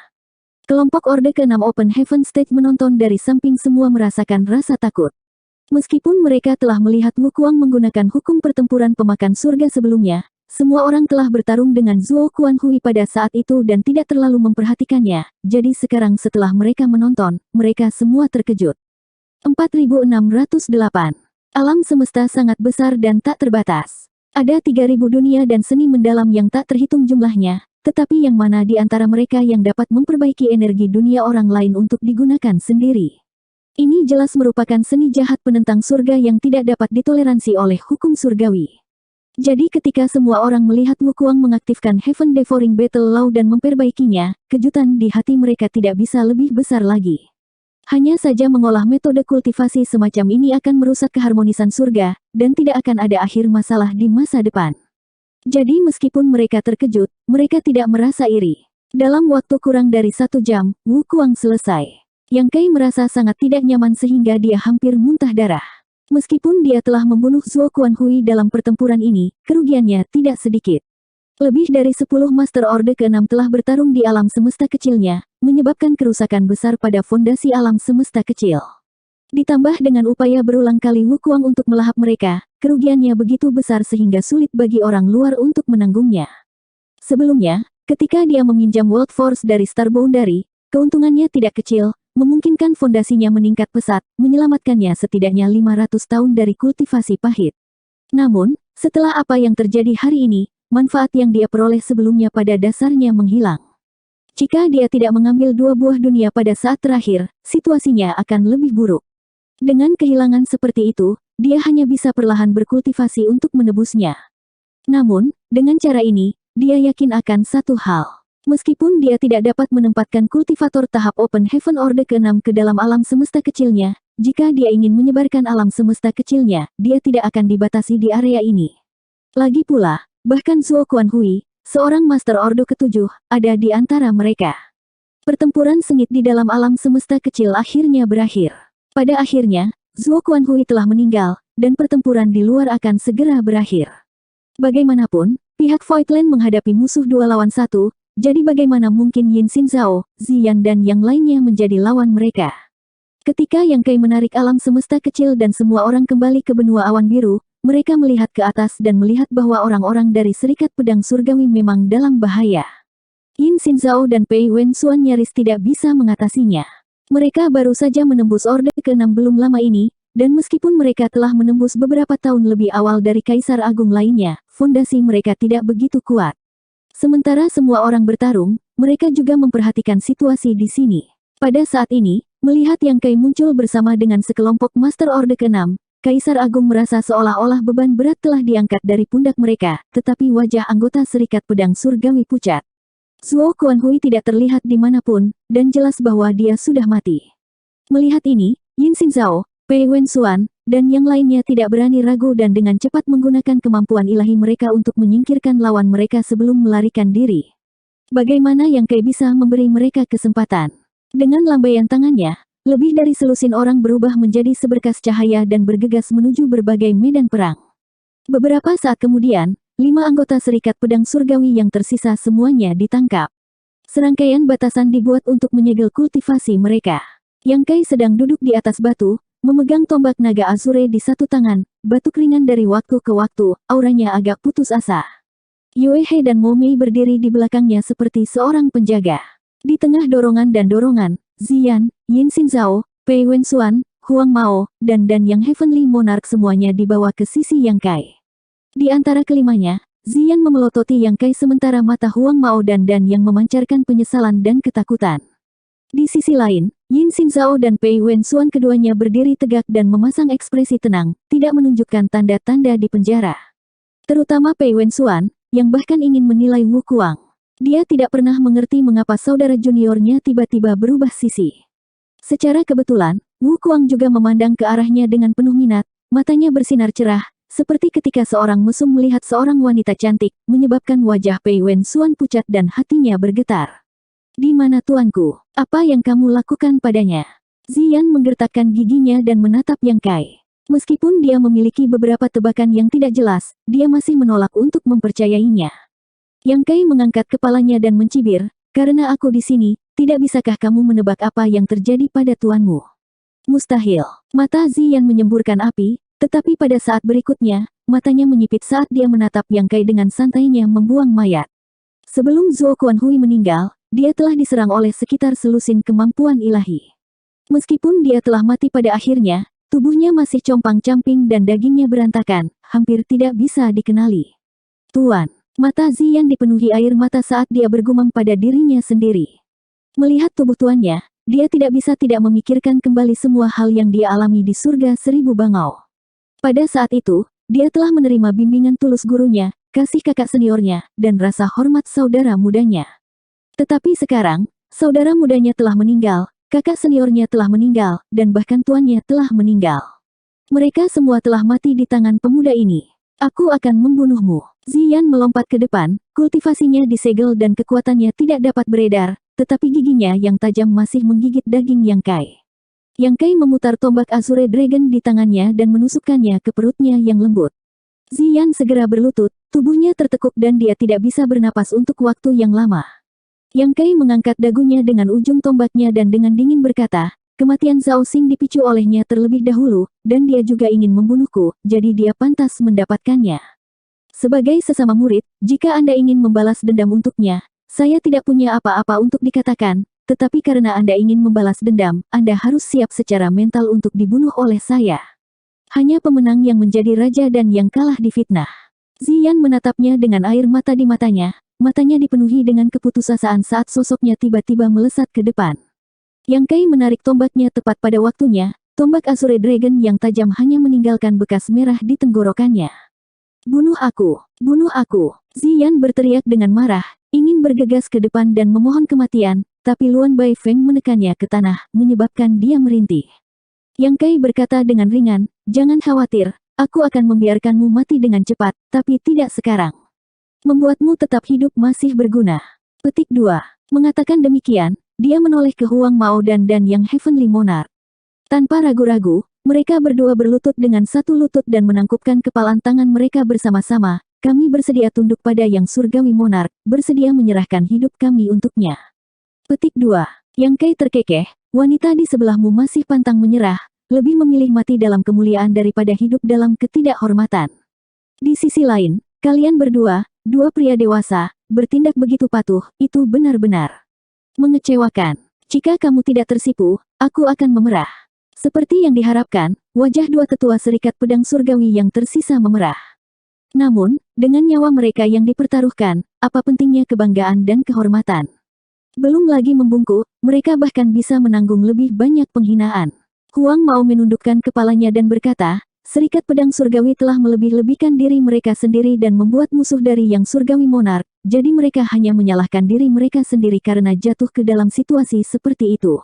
Kelompok Orde ke-6 Open Heaven Stage menonton dari samping, semua merasakan rasa takut. Meskipun mereka telah melihat Wukuang menggunakan hukum pertempuran pemakan surga sebelumnya, semua orang telah bertarung dengan Zuo Kuanhui pada saat itu dan tidak terlalu memperhatikannya, jadi sekarang setelah mereka menonton, mereka semua terkejut. 4608. Alam semesta sangat besar dan tak terbatas. Ada 3000 dunia dan seni mendalam yang tak terhitung jumlahnya, tetapi yang mana di antara mereka yang dapat memperbaiki energi dunia orang lain untuk digunakan sendiri? Ini jelas merupakan seni jahat penentang surga yang tidak dapat ditoleransi oleh hukum surgawi. Jadi ketika semua orang melihat Wukuang mengaktifkan Heaven Devouring Battle Law dan memperbaikinya, kejutan di hati mereka tidak bisa lebih besar lagi. Hanya saja mengolah metode kultivasi semacam ini akan merusak keharmonisan surga, dan tidak akan ada akhir masalah di masa depan. Jadi meskipun mereka terkejut, mereka tidak merasa iri. Dalam waktu kurang dari 1 jam, Wukuang selesai. Yang Kai merasa sangat tidak nyaman sehingga dia hampir muntah darah. Meskipun dia telah membunuh Zuo Kuanhui dalam pertempuran ini, kerugiannya tidak sedikit. Lebih dari 10 Master Orde ke-6 telah bertarung di alam semesta kecilnya, menyebabkan kerusakan besar pada fondasi alam semesta kecil. Ditambah dengan upaya berulang kali Wukuang untuk melahap mereka, kerugiannya begitu besar sehingga sulit bagi orang luar untuk menanggungnya. Sebelumnya, ketika dia meminjam World Force dari Star Boundary, keuntungannya tidak kecil, memungkinkan fondasinya meningkat pesat, menyelamatkannya setidaknya 500 tahun dari kultivasi pahit. Namun, setelah apa yang terjadi hari ini, manfaat yang dia peroleh sebelumnya pada dasarnya menghilang. Jika dia tidak mengambil 2 buah dunia pada saat terakhir, situasinya akan lebih buruk. Dengan kehilangan seperti itu, dia hanya bisa perlahan berkultivasi untuk menebusnya. Namun, dengan cara ini, dia yakin akan satu hal. Meskipun dia tidak dapat menempatkan kultivator tahap Open Heaven Orde ke-6 ke dalam alam semesta kecilnya, jika dia ingin menyebarkan alam semesta kecilnya, dia tidak akan dibatasi di area ini. Lagi pula, bahkan Zuo Kuanhui, seorang Master Orde ke-7, ada di antara mereka. Pertempuran sengit di dalam alam semesta kecil akhirnya berakhir. Pada akhirnya, Zuo Kuanhui telah meninggal, dan pertempuran di luar akan segera berakhir. Bagaimanapun, pihak Voidland menghadapi musuh 2 lawan 1, jadi bagaimana mungkin Yin Xinzhao, Ziyan dan yang lainnya menjadi lawan mereka? Ketika Yang Kai menarik alam semesta kecil dan semua orang kembali ke benua awan biru, mereka melihat ke atas dan melihat bahwa orang-orang dari Serikat Pedang Surgawi memang dalam bahaya. Yin Xinzhao dan Pei Wenxuan nyaris tidak bisa mengatasinya. Mereka baru saja menembus Orde ke-6 belum lama ini, dan meskipun mereka telah menembus beberapa tahun lebih awal dari Kaisar Agung lainnya, fondasi mereka tidak begitu kuat. Sementara semua orang bertarung, mereka juga memperhatikan situasi di sini. Pada saat ini, melihat Yang Kai muncul bersama dengan sekelompok Master Orde ke-6, Kaisar Agung merasa seolah-olah beban berat telah diangkat dari pundak mereka, tetapi wajah anggota Serikat Pedang Surgawi pucat. Zuo Kuanhui tidak terlihat dimanapun, dan jelas bahwa dia sudah mati. Melihat ini, Yin Xinzhao, Pei Wenxuan, dan yang lainnya tidak berani ragu dan dengan cepat menggunakan kemampuan ilahi mereka untuk menyingkirkan lawan mereka sebelum melarikan diri. Bagaimana Yang Kai bisa memberi mereka kesempatan? Dengan lambaian tangannya, lebih dari selusin orang berubah menjadi seberkas cahaya dan bergegas menuju berbagai medan perang. Beberapa saat kemudian, 5 anggota Serikat Pedang Surgawi yang tersisa semuanya ditangkap. Serangkaian batasan dibuat untuk menyegel kultivasi mereka. Yang Kai sedang duduk di atas batu, memegang tombak naga Azure di satu tangan, batuk ringan dari waktu ke waktu, auranya agak putus asa. Yue He dan Mo Mei berdiri di belakangnya seperti seorang penjaga. Di tengah dorongan dan dorongan, Ziyan, Yin Xinzhao, Pei Wenxuan, Huang Mao, dan Yang Heavenly Monarch semuanya dibawa ke sisi Yang Kai. Di antara kelimanya, Ziyan memelototi Yang Kai sementara mata Huang Mao dan Yang memancarkan penyesalan dan ketakutan. Di sisi lain, Yin Xinzhao dan Pei Wenxuan keduanya berdiri tegak dan memasang ekspresi tenang, tidak menunjukkan tanda-tanda di penjara. Terutama Pei Wenxuan, yang bahkan ingin menilai Wukuang. Dia tidak pernah mengerti mengapa saudara juniornya tiba-tiba berubah sisi. Secara kebetulan, Wukuang juga memandang ke arahnya dengan penuh minat, matanya bersinar cerah, seperti ketika seorang mesum melihat seorang wanita cantik, menyebabkan wajah Pei Wenxuan pucat dan hatinya bergetar. Di mana tuanku? Apa yang kamu lakukan padanya? Ziyan menggertakkan giginya dan menatap Yang Kai. Meskipun dia memiliki beberapa tebakan yang tidak jelas, dia masih menolak untuk mempercayainya. Yang Kai mengangkat kepalanya dan mencibir, "Karena aku di sini, tidak bisakah kamu menebak apa yang terjadi pada tuanmu?" "Mustahil." Mata Ziyan menyemburkan api, tetapi pada saat berikutnya, matanya menyipit saat dia menatap Yang Kai dengan santainya membuang mayat. Sebelum Zuo Kuanhui meninggal, dia telah diserang oleh sekitar selusin kemampuan ilahi. Meskipun dia telah mati pada akhirnya, tubuhnya masih compang-camping dan dagingnya berantakan, hampir tidak bisa dikenali. "Tuan." Mata Ziyan dipenuhi air mata saat dia bergumam pada dirinya sendiri. Melihat tubuh tuannya, dia tidak bisa tidak memikirkan kembali semua hal yang dia alami di surga seribu bangau. Pada saat itu, dia telah menerima bimbingan tulus gurunya, kasih kakak seniornya, dan rasa hormat saudara mudanya. Tetapi sekarang, saudara mudanya telah meninggal, kakak seniornya telah meninggal, dan bahkan tuannya telah meninggal. Mereka semua telah mati di tangan pemuda ini. "Aku akan membunuhmu." Ziyan melompat ke depan, kultivasinya disegel dan kekuatannya tidak dapat beredar, tetapi giginya yang tajam masih menggigit daging Yang Kai. Yang Kai memutar tombak Azure Dragon di tangannya dan menusukkannya ke perutnya yang lembut. Ziyan segera berlutut, tubuhnya tertekuk dan dia tidak bisa bernapas untuk waktu yang lama. Yang Kai mengangkat dagunya dengan ujung tombaknya dan dengan dingin berkata, "Kematian Zhao Xing dipicu olehnya terlebih dahulu, dan dia juga ingin membunuhku, jadi dia pantas mendapatkannya. Sebagai sesama murid, jika Anda ingin membalas dendam untuknya, saya tidak punya apa-apa untuk dikatakan, tetapi karena Anda ingin membalas dendam, Anda harus siap secara mental untuk dibunuh oleh saya. Hanya pemenang yang menjadi raja dan yang kalah difitnah." Ziyan menatapnya dengan air mata di matanya dipenuhi dengan keputusasaan saat sosoknya tiba-tiba melesat ke depan. Yang Kai menarik tombaknya tepat pada waktunya, tombak Azure Dragon yang tajam hanya meninggalkan bekas merah di tenggorokannya. "Bunuh aku! Bunuh aku!" Ziyan berteriak dengan marah, ingin bergegas ke depan dan memohon kematian, tapi Luan Baifeng menekannya ke tanah, menyebabkan dia merintih. Yang Kai berkata dengan ringan, "Jangan khawatir, aku akan membiarkanmu mati dengan cepat, tapi tidak sekarang. Membuatmu tetap hidup masih berguna." Petik 2. Mengatakan demikian, dia menoleh ke Huang Mao dan Yang Heavenly Monarch. Tanpa ragu-ragu, mereka berdua berlutut dengan satu lutut dan menangkupkan kepalan tangan mereka bersama-sama. "Kami bersedia tunduk pada Yang Surgawi Monarch, bersedia menyerahkan hidup kami untuknya." Petik 2. Yang Kai terkekeh, wanita di sebelahmu masih pantang menyerah, lebih memilih mati dalam kemuliaan daripada hidup dalam ketidakhormatan. Di sisi lain, kalian berdua, dua pria dewasa, bertindak begitu patuh, itu benar-benar mengecewakan. Jika kamu tidak tersipu, aku akan memerah. Seperti yang diharapkan, wajah dua tetua serikat pedang surgawi yang tersisa memerah. Namun, dengan nyawa mereka yang dipertaruhkan, apa pentingnya kebanggaan dan kehormatan? Belum lagi membungkuk, mereka bahkan bisa menanggung lebih banyak penghinaan. Huang Mao menundukkan kepalanya dan berkata, "Serikat pedang surgawi telah melebih-lebihkan diri mereka sendiri dan membuat musuh dari Yang Surgawi Monarch, jadi mereka hanya menyalahkan diri mereka sendiri karena jatuh ke dalam situasi seperti itu.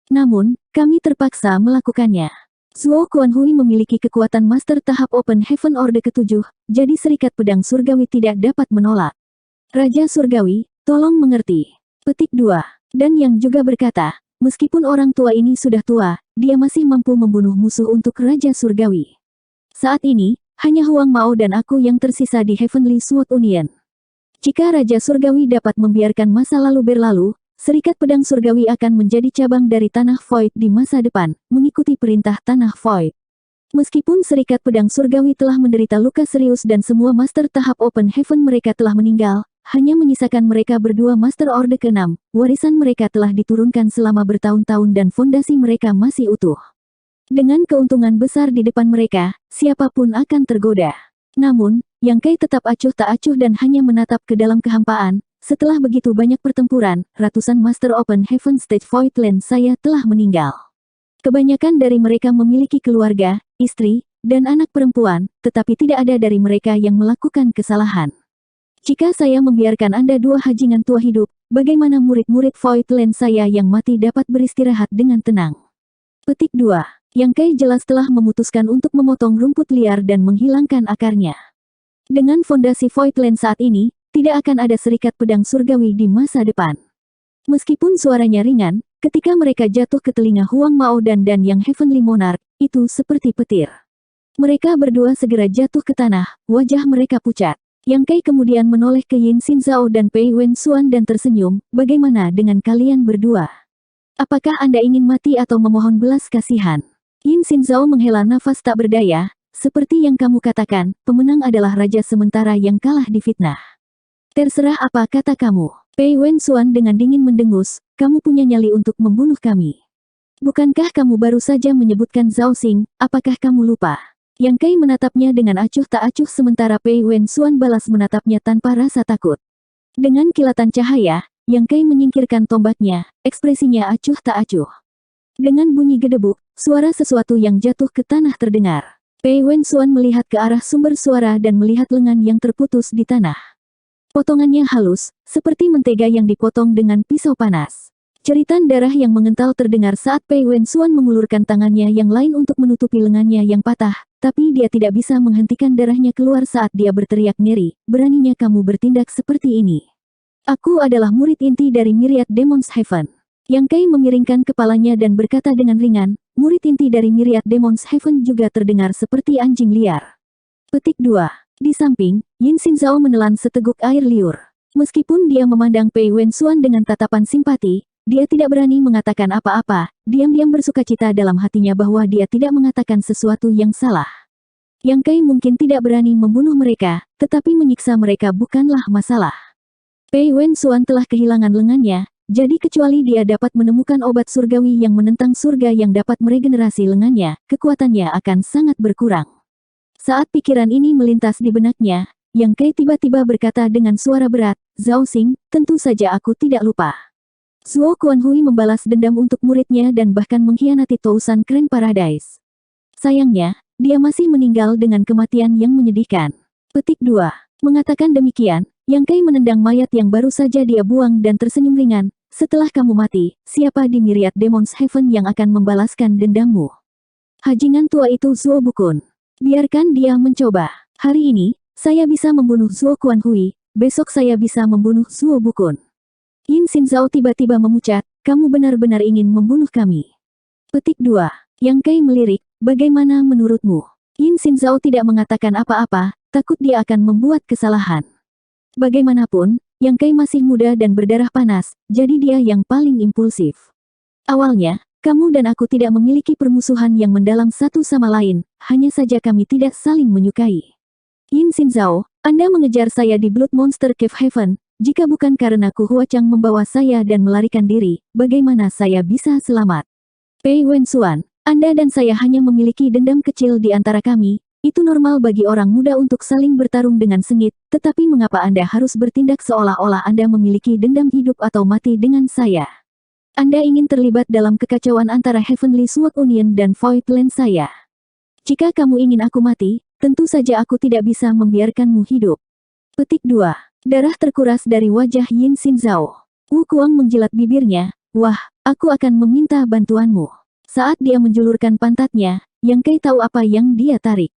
Namun, kami terpaksa melakukannya." Zuo Kuanhui memiliki kekuatan master tahap Open Heaven Orde ke-7, jadi serikat pedang surgawi tidak dapat menolak. "Raja Surgawi, tolong mengerti." Petik 2. Dan Yang juga berkata, "Meskipun orang tua ini sudah tua, dia masih mampu membunuh musuh untuk Raja Surgawi. Saat ini, hanya Huang Mao dan aku yang tersisa di Heavenly Sword Union. Jika Raja Surgawi dapat membiarkan masa lalu berlalu, Serikat Pedang Surgawi akan menjadi cabang dari Tanah Void di masa depan, mengikuti perintah Tanah Void." Meskipun Serikat Pedang Surgawi telah menderita luka serius dan semua master tahap Open Heaven mereka telah meninggal, hanya menyisakan mereka berdua Master Orde ke-6, warisan mereka telah diturunkan selama bertahun-tahun dan fondasi mereka masih utuh. Dengan keuntungan besar di depan mereka, siapapun akan tergoda. Namun, Yang Kai tetap acuh tak acuh dan hanya menatap ke dalam kehampaan. "Setelah begitu banyak pertempuran, ratusan Master Open Heaven Stage Voidland saya telah meninggal. Kebanyakan dari mereka memiliki keluarga, istri, dan anak perempuan, tetapi tidak ada dari mereka yang melakukan kesalahan. Jika saya membiarkan Anda dua hajingan tua hidup, bagaimana murid-murid Voidland saya yang mati dapat beristirahat dengan tenang?" Petik 2. Yang Kai jelas telah memutuskan untuk memotong rumput liar dan menghilangkan akarnya. Dengan fondasi Voidland saat ini, tidak akan ada serikat pedang surgawi di masa depan. Meskipun suaranya ringan, ketika mereka jatuh ke telinga Huang Mao dan Yang Heavenly Monarch, itu seperti petir. Mereka berdua segera jatuh ke tanah, wajah mereka pucat. Yang Kai kemudian menoleh ke Yin Xinzhao dan Pei Wenxuan dan tersenyum, bagaimana dengan kalian berdua? Apakah Anda ingin mati atau memohon belas kasihan? Yin Xinzhao menghela nafas tak berdaya, seperti yang kamu katakan, pemenang adalah raja sementara yang kalah di fitnah. Terserah apa kata kamu. Pei Wenxuan dengan dingin mendengus, kamu punya nyali untuk membunuh kami. Bukankah kamu baru saja menyebutkan Zhao Xing, apakah kamu lupa? Yang Kai menatapnya dengan acuh tak acuh sementara Pei Wenxuan balas menatapnya tanpa rasa takut. Dengan kilatan cahaya, Yang Kai menyingkirkan tombaknya, ekspresinya acuh tak acuh. Dengan bunyi gedebuk, suara sesuatu yang jatuh ke tanah terdengar. Pei Wenxuan melihat ke arah sumber suara dan melihat lengan yang terputus di tanah. Potongannya halus, seperti mentega yang dipotong dengan pisau panas. Jeritan darah yang mengental terdengar saat Pei Wenxuan mengulurkan tangannya yang lain untuk menutupi lengannya yang patah, tapi dia tidak bisa menghentikan darahnya keluar saat dia berteriak ngeri, beraninya kamu bertindak seperti ini. Aku adalah murid inti dari Myriad Demons Heaven. Yang Kai memiringkan kepalanya dan berkata dengan ringan, murid inti dari Myriad Demons Heaven juga terdengar seperti anjing liar. Petik 2. Di samping, Yin Xinzhao menelan seteguk air liur. Meskipun dia memandang Pei Wenxuan dengan tatapan simpati, dia tidak berani mengatakan apa-apa, diam-diam bersukacita dalam hatinya bahwa dia tidak mengatakan sesuatu yang salah. Yang Kai mungkin tidak berani membunuh mereka, tetapi menyiksa mereka bukanlah masalah. Pei Wenxuan telah kehilangan lengannya, jadi kecuali dia dapat menemukan obat surgawi yang menentang surga yang dapat meregenerasi lengannya, kekuatannya akan sangat berkurang. Saat pikiran ini melintas di benaknya, Yang Kai tiba-tiba berkata dengan suara berat, Zhao Xing, tentu saja aku tidak lupa. Zuo Quanhui membalas dendam untuk muridnya dan bahkan mengkhianati Tousan Grand Paradise. Sayangnya, dia masih meninggal dengan kematian yang menyedihkan. Petik 2. Mengatakan demikian, Yang Kai menendang mayat yang baru saja dia buang dan tersenyum ringan, setelah kamu mati, siapa di Myriad Demons Heaven yang akan membalaskan dendammu? Hajingan tua itu Zuo Bukun. Biarkan dia mencoba. Hari ini, saya bisa membunuh Zuo Quanhui, besok saya bisa membunuh Zuo Bukun. Yin Xinzhao tiba-tiba memucat, kamu benar-benar ingin membunuh kami. Petik 2. Yang Kai melirik, bagaimana menurutmu? Yin Xinzhao tidak mengatakan apa-apa, takut dia akan membuat kesalahan. Bagaimanapun, Yang Kai masih muda dan berdarah panas, jadi dia yang paling impulsif. Awalnya, kamu dan aku tidak memiliki permusuhan yang mendalam satu sama lain, hanya saja kami tidak saling menyukai. Yin Xinzhao, Anda mengejar saya di Blood Monster Cave Heaven. Jika bukan karena Ku Huachang membawa saya dan melarikan diri, bagaimana saya bisa selamat? Pei Wenxuan, Anda dan saya hanya memiliki dendam kecil di antara kami, itu normal bagi orang muda untuk saling bertarung dengan sengit, tetapi mengapa Anda harus bertindak seolah-olah Anda memiliki dendam hidup atau mati dengan saya? Anda ingin terlibat dalam kekacauan antara Heavenly Sword Union dan Voidland saya. Jika kamu ingin aku mati, tentu saja aku tidak bisa membiarkanmu hidup. Petik 2. Darah terkuras dari wajah Yin Xinzhao. Wu Kuang menjilat bibirnya, wah, aku akan meminta bantuanmu. Saat dia menjulurkan pantatnya, Yang Kai tahu apa yang dia tarik.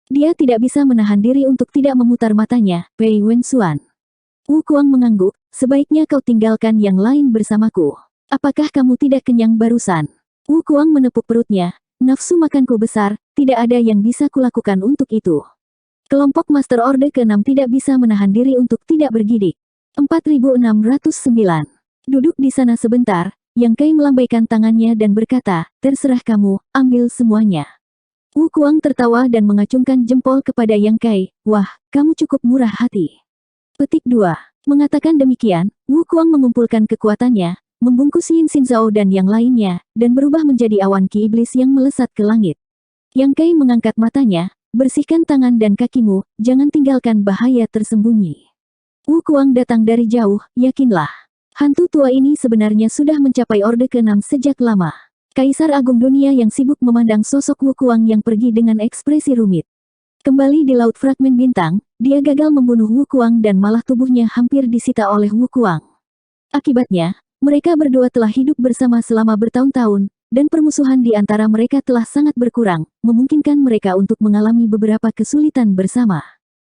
Dia tidak bisa menahan diri untuk tidak memutar matanya, Pei Wenxuan. Wu Kuang mengangguk, sebaiknya kau tinggalkan yang lain bersamaku. Apakah kamu tidak kenyang barusan? Wu Kuang menepuk perutnya, nafsu makanku besar, tidak ada yang bisa kulakukan untuk itu. Kelompok Master Orde ke-6 tidak bisa menahan diri untuk tidak bergidik. 4609. Duduk di sana sebentar, Yang Kai melambaikan tangannya dan berkata, terserah kamu, ambil semuanya. Wu Kuang tertawa dan mengacungkan jempol kepada Yang Kai, wah, kamu cukup murah hati. Petik 2. Mengatakan demikian, Wu Kuang mengumpulkan kekuatannya, membungkus Yin Xinzhao dan yang lainnya, dan berubah menjadi awan ki iblis yang melesat ke langit. Yang Kai mengangkat matanya, bersihkan tangan dan kakimu, jangan tinggalkan bahaya tersembunyi. Wu Kuang datang dari jauh, yakinlah. Hantu tua ini sebenarnya sudah mencapai Orde ke-6 sejak lama. Kaisar Agung Dunia yang sibuk memandang sosok Wu Kuang yang pergi dengan ekspresi rumit. Kembali di Laut Fragmen Bintang, dia gagal membunuh Wu Kuang dan malah tubuhnya hampir disita oleh Wu Kuang. Akibatnya, mereka berdua telah hidup bersama selama bertahun-tahun, dan permusuhan di antara mereka telah sangat berkurang, memungkinkan mereka untuk mengalami beberapa kesulitan bersama.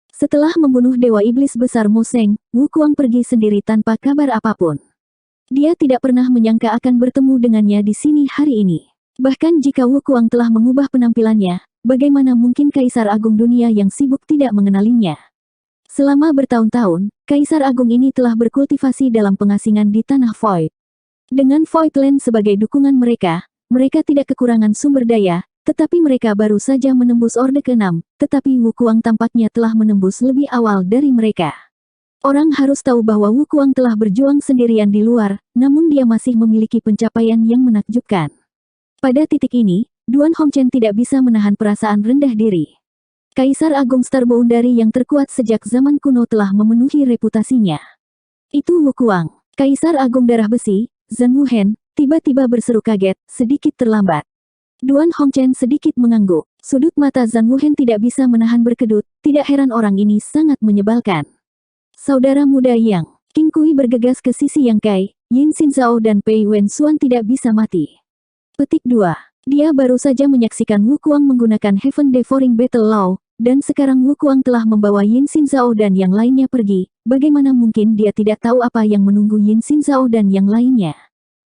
Setelah membunuh Dewa Iblis Besar Mo Seng, Wu Kuang pergi sendiri tanpa kabar apapun. Dia tidak pernah menyangka akan bertemu dengannya di sini hari ini. Bahkan jika Wu Kuang telah mengubah penampilannya, bagaimana mungkin Kaisar Agung Dunia yang sibuk tidak mengenalinya? Selama bertahun-tahun, Kaisar Agung ini telah berkultivasi dalam pengasingan di Tanah Void. Dengan Voidland sebagai dukungan mereka tidak kekurangan sumber daya, tetapi mereka baru saja menembus Orde ke-6, tetapi Wukuang tampaknya telah menembus lebih awal dari mereka. Orang harus tahu bahwa Wukuang telah berjuang sendirian di luar, namun dia masih memiliki pencapaian yang menakjubkan. Pada titik ini, Duan Hongchen tidak bisa menahan perasaan rendah diri. Kaisar Agung Star Boundary yang terkuat sejak zaman kuno telah memenuhi reputasinya. Itu Wukuang, Kaisar Agung Darah Besi. Zhan Wuhen tiba-tiba berseru kaget, sedikit terlambat. Duan Hongchen sedikit mengangguk. Sudut mata Zhan Wuhen tidak bisa menahan berkedut, tidak heran orang ini sangat menyebalkan. Saudara muda Yang, Qing Kui bergegas ke sisi Yang Kai, Yin Xinzhao dan Pei Wenxuan tidak bisa mati. Petik 2. Dia baru saja menyaksikan Wukuang menggunakan Heaven Devouring Battle Law, dan sekarang Wukuang telah membawa Yin Xinzhao dan yang lainnya pergi. Bagaimana mungkin dia tidak tahu apa yang menunggu Yin Xinzhao dan yang lainnya?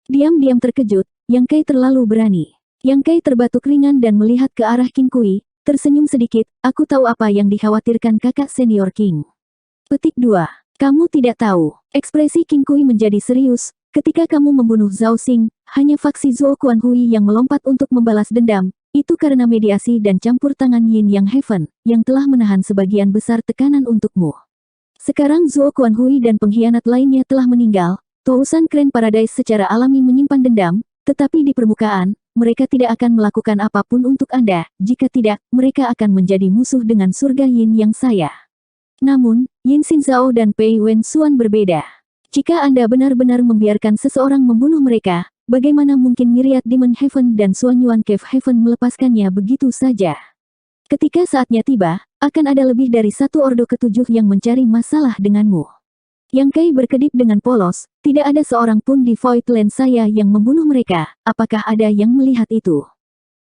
Diam-diam terkejut, Yang Kai terlalu berani. Yang Kai terbatuk ringan dan melihat ke arah Qing Kui, tersenyum sedikit, aku tahu apa yang dikhawatirkan kakak senior Qing. Petik 2. Kamu tidak tahu. Ekspresi Qing Kui menjadi serius, ketika kamu membunuh Zhao Xing, hanya faksi Zhuo Quanhui yang melompat untuk membalas dendam, itu karena mediasi dan campur tangan Yin Yang Heaven, yang telah menahan sebagian besar tekanan untukmu. Sekarang Zhuo Quanhui dan pengkhianat lainnya telah meninggal, Tousan Grand Paradise secara alami menyimpan dendam, tetapi di permukaan, mereka tidak akan melakukan apapun untuk Anda, jika tidak, mereka akan menjadi musuh dengan surga Yin Yang saya. Namun, Yin Xinzhao dan Pei Wenxuan berbeda. Jika Anda benar-benar membiarkan seseorang membunuh mereka, bagaimana mungkin Myriad Demon Heaven dan Suanyuan Cave Heaven melepaskannya begitu saja? Ketika saatnya tiba, akan ada lebih dari satu ordo ke-7 yang mencari masalah denganmu. Yang Kai berkedip dengan polos, tidak ada seorang pun di Voidland saya yang membunuh mereka, apakah ada yang melihat itu?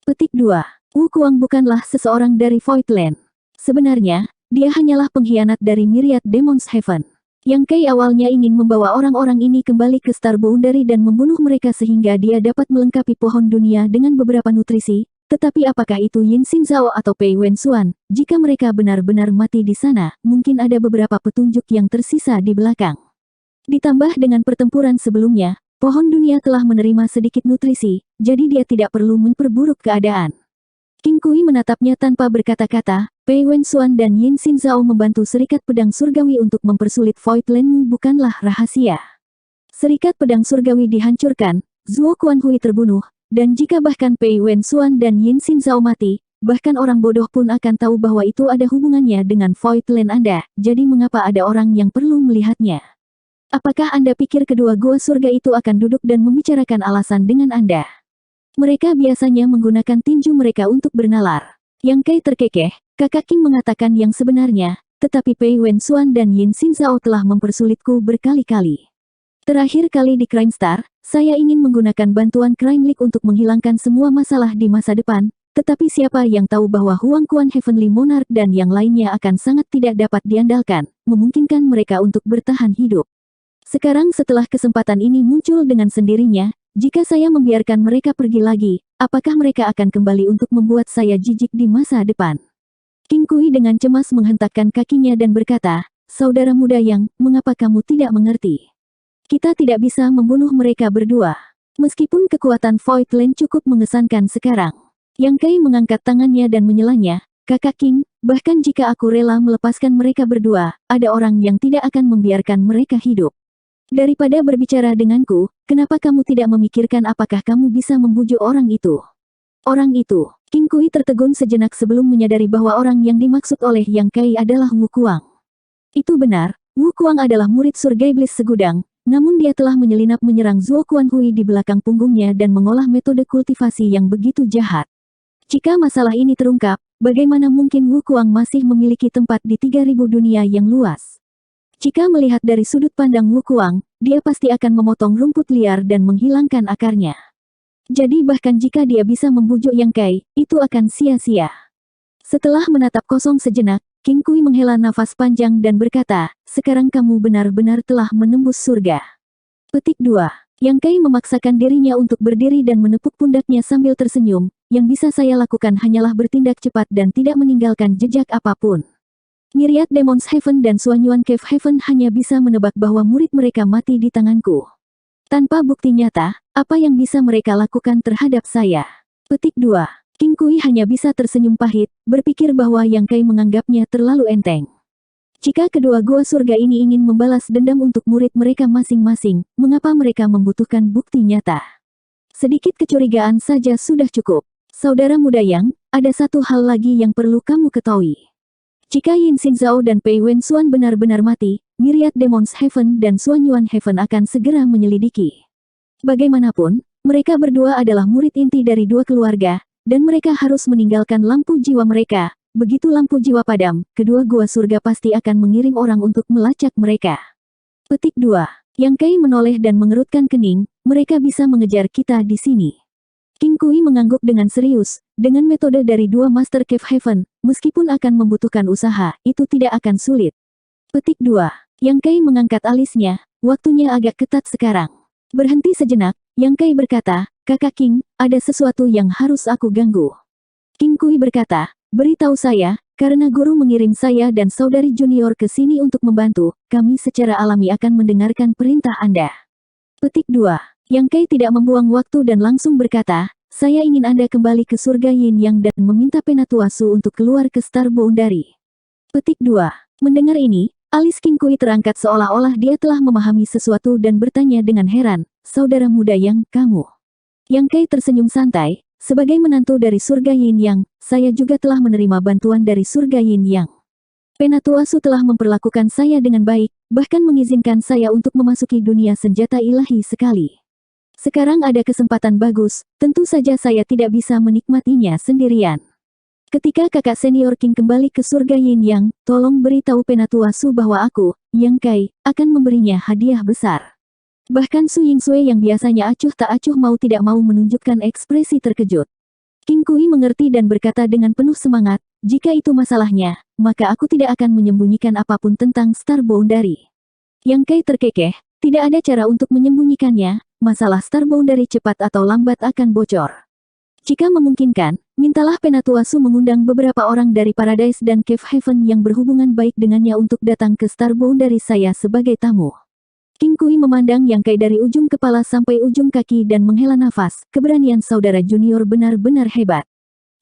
Petik 2. Wukuang bukanlah seseorang dari Voidland. Sebenarnya, dia hanyalah pengkhianat dari Myriad Demons Heaven. Yang Kai awalnya ingin membawa orang-orang ini kembali ke Star Boundary dan membunuh mereka sehingga dia dapat melengkapi pohon dunia dengan beberapa nutrisi, tetapi apakah itu Yin Xinzhao atau Pei Wenxuan? Jika mereka benar-benar mati di sana, mungkin ada beberapa petunjuk yang tersisa di belakang. Ditambah dengan pertempuran sebelumnya, pohon dunia telah menerima sedikit nutrisi, jadi dia tidak perlu memperburuk keadaan. Qing Kui menatapnya tanpa berkata-kata. Pei Wenxuan dan Yin Xinzhao membantu Serikat Pedang Surgawi untuk mempersulit Voidlandmu bukanlah rahasia. Serikat Pedang Surgawi dihancurkan, Zhuo Quanhui terbunuh, dan jika bahkan Pei Wenxuan dan Yin Xinzhao mati, bahkan orang bodoh pun akan tahu bahwa itu ada hubungannya dengan Voidland Anda, jadi mengapa ada orang yang perlu melihatnya? Apakah Anda pikir kedua gua surga itu akan duduk dan membicarakan alasan dengan Anda? Mereka biasanya menggunakan tinju mereka untuk bernalar. Yang Kai terkekeh, kakak Qing mengatakan yang sebenarnya, tetapi Pei Wenxuan dan Yin Xinzhao telah mempersulitku berkali-kali. Terakhir kali di Crime Star, saya ingin menggunakan bantuan Crime League untuk menghilangkan semua masalah di masa depan, tetapi siapa yang tahu bahwa Huang Quan Heavenly Monarch dan yang lainnya akan sangat tidak dapat diandalkan, memungkinkan mereka untuk bertahan hidup. Sekarang setelah kesempatan ini muncul dengan sendirinya, jika saya membiarkan mereka pergi lagi, apakah mereka akan kembali untuk membuat saya jijik di masa depan? Qing Kui dengan cemas menghentakkan kakinya dan berkata, saudara muda Yang, mengapa kamu tidak mengerti? Kita tidak bisa membunuh mereka berdua. Meskipun kekuatan Voidland cukup mengesankan sekarang. Yang Kai mengangkat tangannya dan menyelanya, kakak Qing, bahkan jika aku rela melepaskan mereka berdua, ada orang yang tidak akan membiarkan mereka hidup. Daripada berbicara denganku, kenapa kamu tidak memikirkan apakah kamu bisa membujuk orang itu? Orang itu, Qing Kui tertegun sejenak sebelum menyadari bahwa orang yang dimaksud oleh Yang Kai adalah Wukuang. Itu benar, Wukuang adalah murid surga iblis segudang, namun dia telah menyelinap menyerang Zhuo Quanhui di belakang punggungnya dan mengolah metode kultivasi yang begitu jahat. Jika masalah ini terungkap, bagaimana mungkin Wukuang masih memiliki tempat di 3000 dunia yang luas? Jika melihat dari sudut pandang Wukuang, dia pasti akan memotong rumput liar dan menghilangkan akarnya. Jadi bahkan jika dia bisa membujuk Yang Kai, itu akan sia-sia. Setelah menatap kosong sejenak, Qing Kui menghela nafas panjang dan berkata, sekarang kamu benar-benar telah menembus surga. Petik 2. Yang Kai memaksakan dirinya untuk berdiri dan menepuk pundaknya sambil tersenyum, yang bisa saya lakukan hanyalah bertindak cepat dan tidak meninggalkan jejak apapun. Myriad Demons Heaven dan Suanyuan Cave Heaven hanya bisa menebak bahwa murid mereka mati di tanganku. Tanpa bukti nyata, apa yang bisa mereka lakukan terhadap saya? Petik 2. King Kui hanya bisa tersenyum pahit, berpikir bahwa Yang Kai menganggapnya terlalu enteng. Jika kedua gua surga ini ingin membalas dendam untuk murid mereka masing-masing, mengapa mereka membutuhkan bukti nyata? Sedikit kecurigaan saja sudah cukup. Saudara muda Yang, ada satu hal lagi yang perlu kamu ketahui. Jika Yin Xinzhao dan Pei Wenxuan benar-benar mati, Myriad Demons Heaven dan Suanyuan Heaven akan segera menyelidiki. Bagaimanapun, mereka berdua adalah murid inti dari dua keluarga, dan mereka harus meninggalkan lampu jiwa mereka. Begitu lampu jiwa padam, kedua gua surga pasti akan mengirim orang untuk melacak mereka. Petik 2. Yang Kai menoleh dan mengerutkan kening, mereka bisa mengejar kita di sini. King Kui mengangguk dengan serius, dengan metode dari dua Master Cave Heaven, meskipun akan membutuhkan usaha, itu tidak akan sulit. Petik 2. Yang Kai mengangkat alisnya, waktunya agak ketat sekarang. Berhenti sejenak, Yang Kai berkata, Kakak King, ada sesuatu yang harus aku ganggu. King Kui berkata, beritahu saya, karena guru mengirim saya dan saudari junior ke sini untuk membantu, kami secara alami akan mendengarkan perintah Anda. Petik 2. Yang Kai tidak membuang waktu dan langsung berkata, saya ingin Anda kembali ke surga Yin Yang dan meminta Penatuasu untuk keluar ke Star Boundary. Petik 2. Mendengar ini, alis King Kui terangkat seolah-olah dia telah memahami sesuatu dan bertanya dengan heran, saudara muda Yang, kamu. Yang Kai tersenyum santai, sebagai menantu dari surga Yin Yang, saya juga telah menerima bantuan dari surga Yin Yang. Penatuasu telah memperlakukan saya dengan baik, bahkan mengizinkan saya untuk memasuki dunia senjata ilahi sekali. Sekarang ada kesempatan bagus, tentu saja saya tidak bisa menikmatinya sendirian. Ketika kakak senior King kembali ke surga Yin Yang, tolong beritahu Penatuasu bahwa aku, Yang Kai, akan memberinya hadiah besar. Bahkan Su Yingsui yang biasanya acuh tak acuh mau tidak mau menunjukkan ekspresi terkejut. King Kui mengerti dan berkata dengan penuh semangat, jika itu masalahnya, maka aku tidak akan menyembunyikan apapun tentang Star Boundary. Yang Kai terkekeh, tidak ada cara untuk menyembunyikannya, masalah Star Boundary cepat atau lambat akan bocor. Jika memungkinkan, mintalah Penatuasu mengundang beberapa orang dari Paradise dan Cave Heaven yang berhubungan baik dengannya untuk datang ke Star Boundary saya sebagai tamu. King Kui memandang Yang Kai dari ujung kepala sampai ujung kaki dan menghela nafas, keberanian saudara junior benar-benar hebat.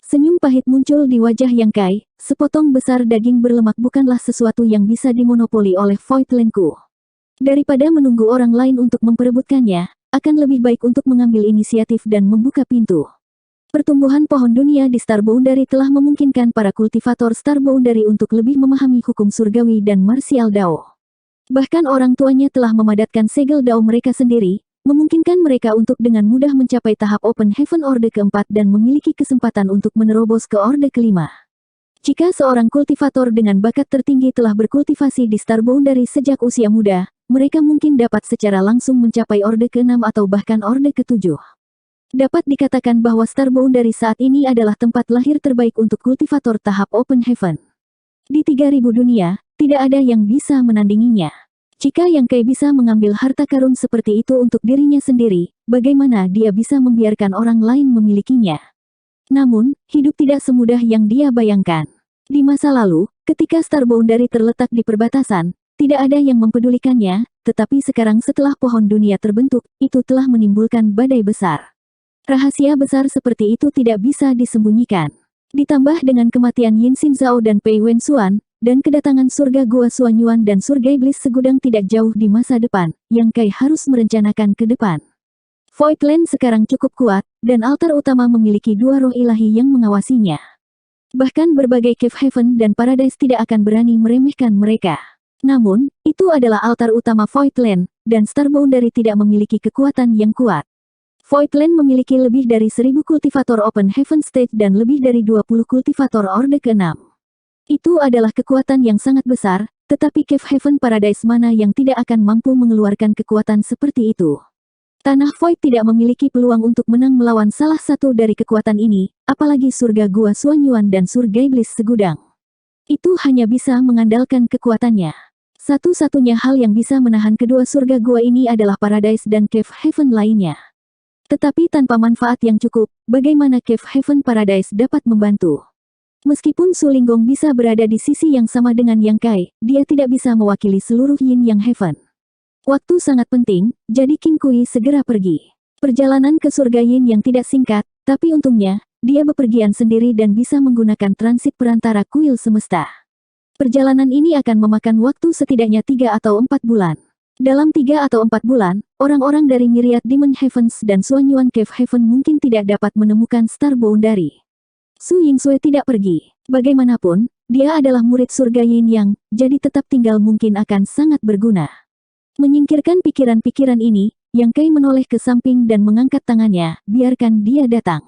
Senyum pahit muncul di wajah Yang Kai, sepotong besar daging berlemak bukanlah sesuatu yang bisa dimonopoli oleh Void Lane-ku. Daripada menunggu orang lain untuk memperebutkannya, akan lebih baik untuk mengambil inisiatif dan membuka pintu. Pertumbuhan pohon dunia di Star Boundary telah memungkinkan para kultivator Star Boundary untuk lebih memahami hukum surgawi dan martial Dao. Bahkan orang tuanya telah memadatkan segel Dao mereka sendiri, memungkinkan mereka untuk dengan mudah mencapai tahap Open Heaven Orde keempat dan memiliki kesempatan untuk menerobos ke Orde kelima. Jika seorang kultivator dengan bakat tertinggi telah berkultivasi di Star Boundary sejak usia muda, mereka mungkin dapat secara langsung mencapai Orde ke-6 atau bahkan Orde ke-7. Dapat dikatakan bahwa Star Boundary saat ini adalah tempat lahir terbaik untuk kultivator tahap Open Heaven. Di 3000 dunia, tidak ada yang bisa menandinginya. Jika Yang Kai bisa mengambil harta karun seperti itu untuk dirinya sendiri, bagaimana dia bisa membiarkan orang lain memilikinya? Namun, hidup tidak semudah yang dia bayangkan. Di masa lalu, ketika Star Boundary terletak di perbatasan, tidak ada yang mempedulikannya, tetapi sekarang setelah pohon dunia terbentuk, itu telah menimbulkan badai besar. Rahasia besar seperti itu tidak bisa disembunyikan. Ditambah dengan kematian Yin Xinzhao dan Pei Wenxuan, dan kedatangan surga Gua Suanyuan dan surga iblis segudang tidak jauh di masa depan, Yang Kai harus merencanakan ke depan. Void Land sekarang cukup kuat, dan altar utama memiliki dua roh ilahi yang mengawasinya. Bahkan berbagai Cave Heaven dan Paradise tidak akan berani meremehkan mereka. Namun, itu adalah altar utama Void Land, dan Star Boundary tidak memiliki kekuatan yang kuat. Void Land memiliki lebih dari 1000 kultivator Open Heaven Stage dan lebih dari 20 kultivator Orde ke-6. Itu adalah kekuatan yang sangat besar, tetapi Cave Heaven Paradise mana yang tidak akan mampu mengeluarkan kekuatan seperti itu. Tanah Void tidak memiliki peluang untuk menang melawan salah satu dari kekuatan ini, apalagi surga Gua Suanyuan dan surga iblis segudang. Itu hanya bisa mengandalkan kekuatannya. Satu-satunya hal yang bisa menahan kedua surga gua ini adalah Paradise dan Cave Heaven lainnya. Tetapi tanpa manfaat yang cukup, bagaimana Cave Heaven Paradise dapat membantu? Meskipun Su Linggong bisa berada di sisi yang sama dengan Yang Kai, dia tidak bisa mewakili seluruh Yin Yang Heaven. Waktu sangat penting, jadi King Kui segera pergi. Perjalanan ke surga Yin yang tidak singkat, tapi untungnya, dia bepergian sendiri dan bisa menggunakan transit perantara kuil semesta. Perjalanan ini akan memakan waktu setidaknya 3 atau 4 bulan. Dalam 3 atau 4 bulan, orang-orang dari Myriad Demon Heavens dan Suanyuan Cave Heaven mungkin tidak dapat menemukan Star Boundary. Su Yingsue tidak pergi. Bagaimanapun, dia adalah murid surga Yin Yang, jadi tetap tinggal mungkin akan sangat berguna. Menyingkirkan pikiran-pikiran ini, Yang Kai menoleh ke samping dan mengangkat tangannya, biarkan dia datang.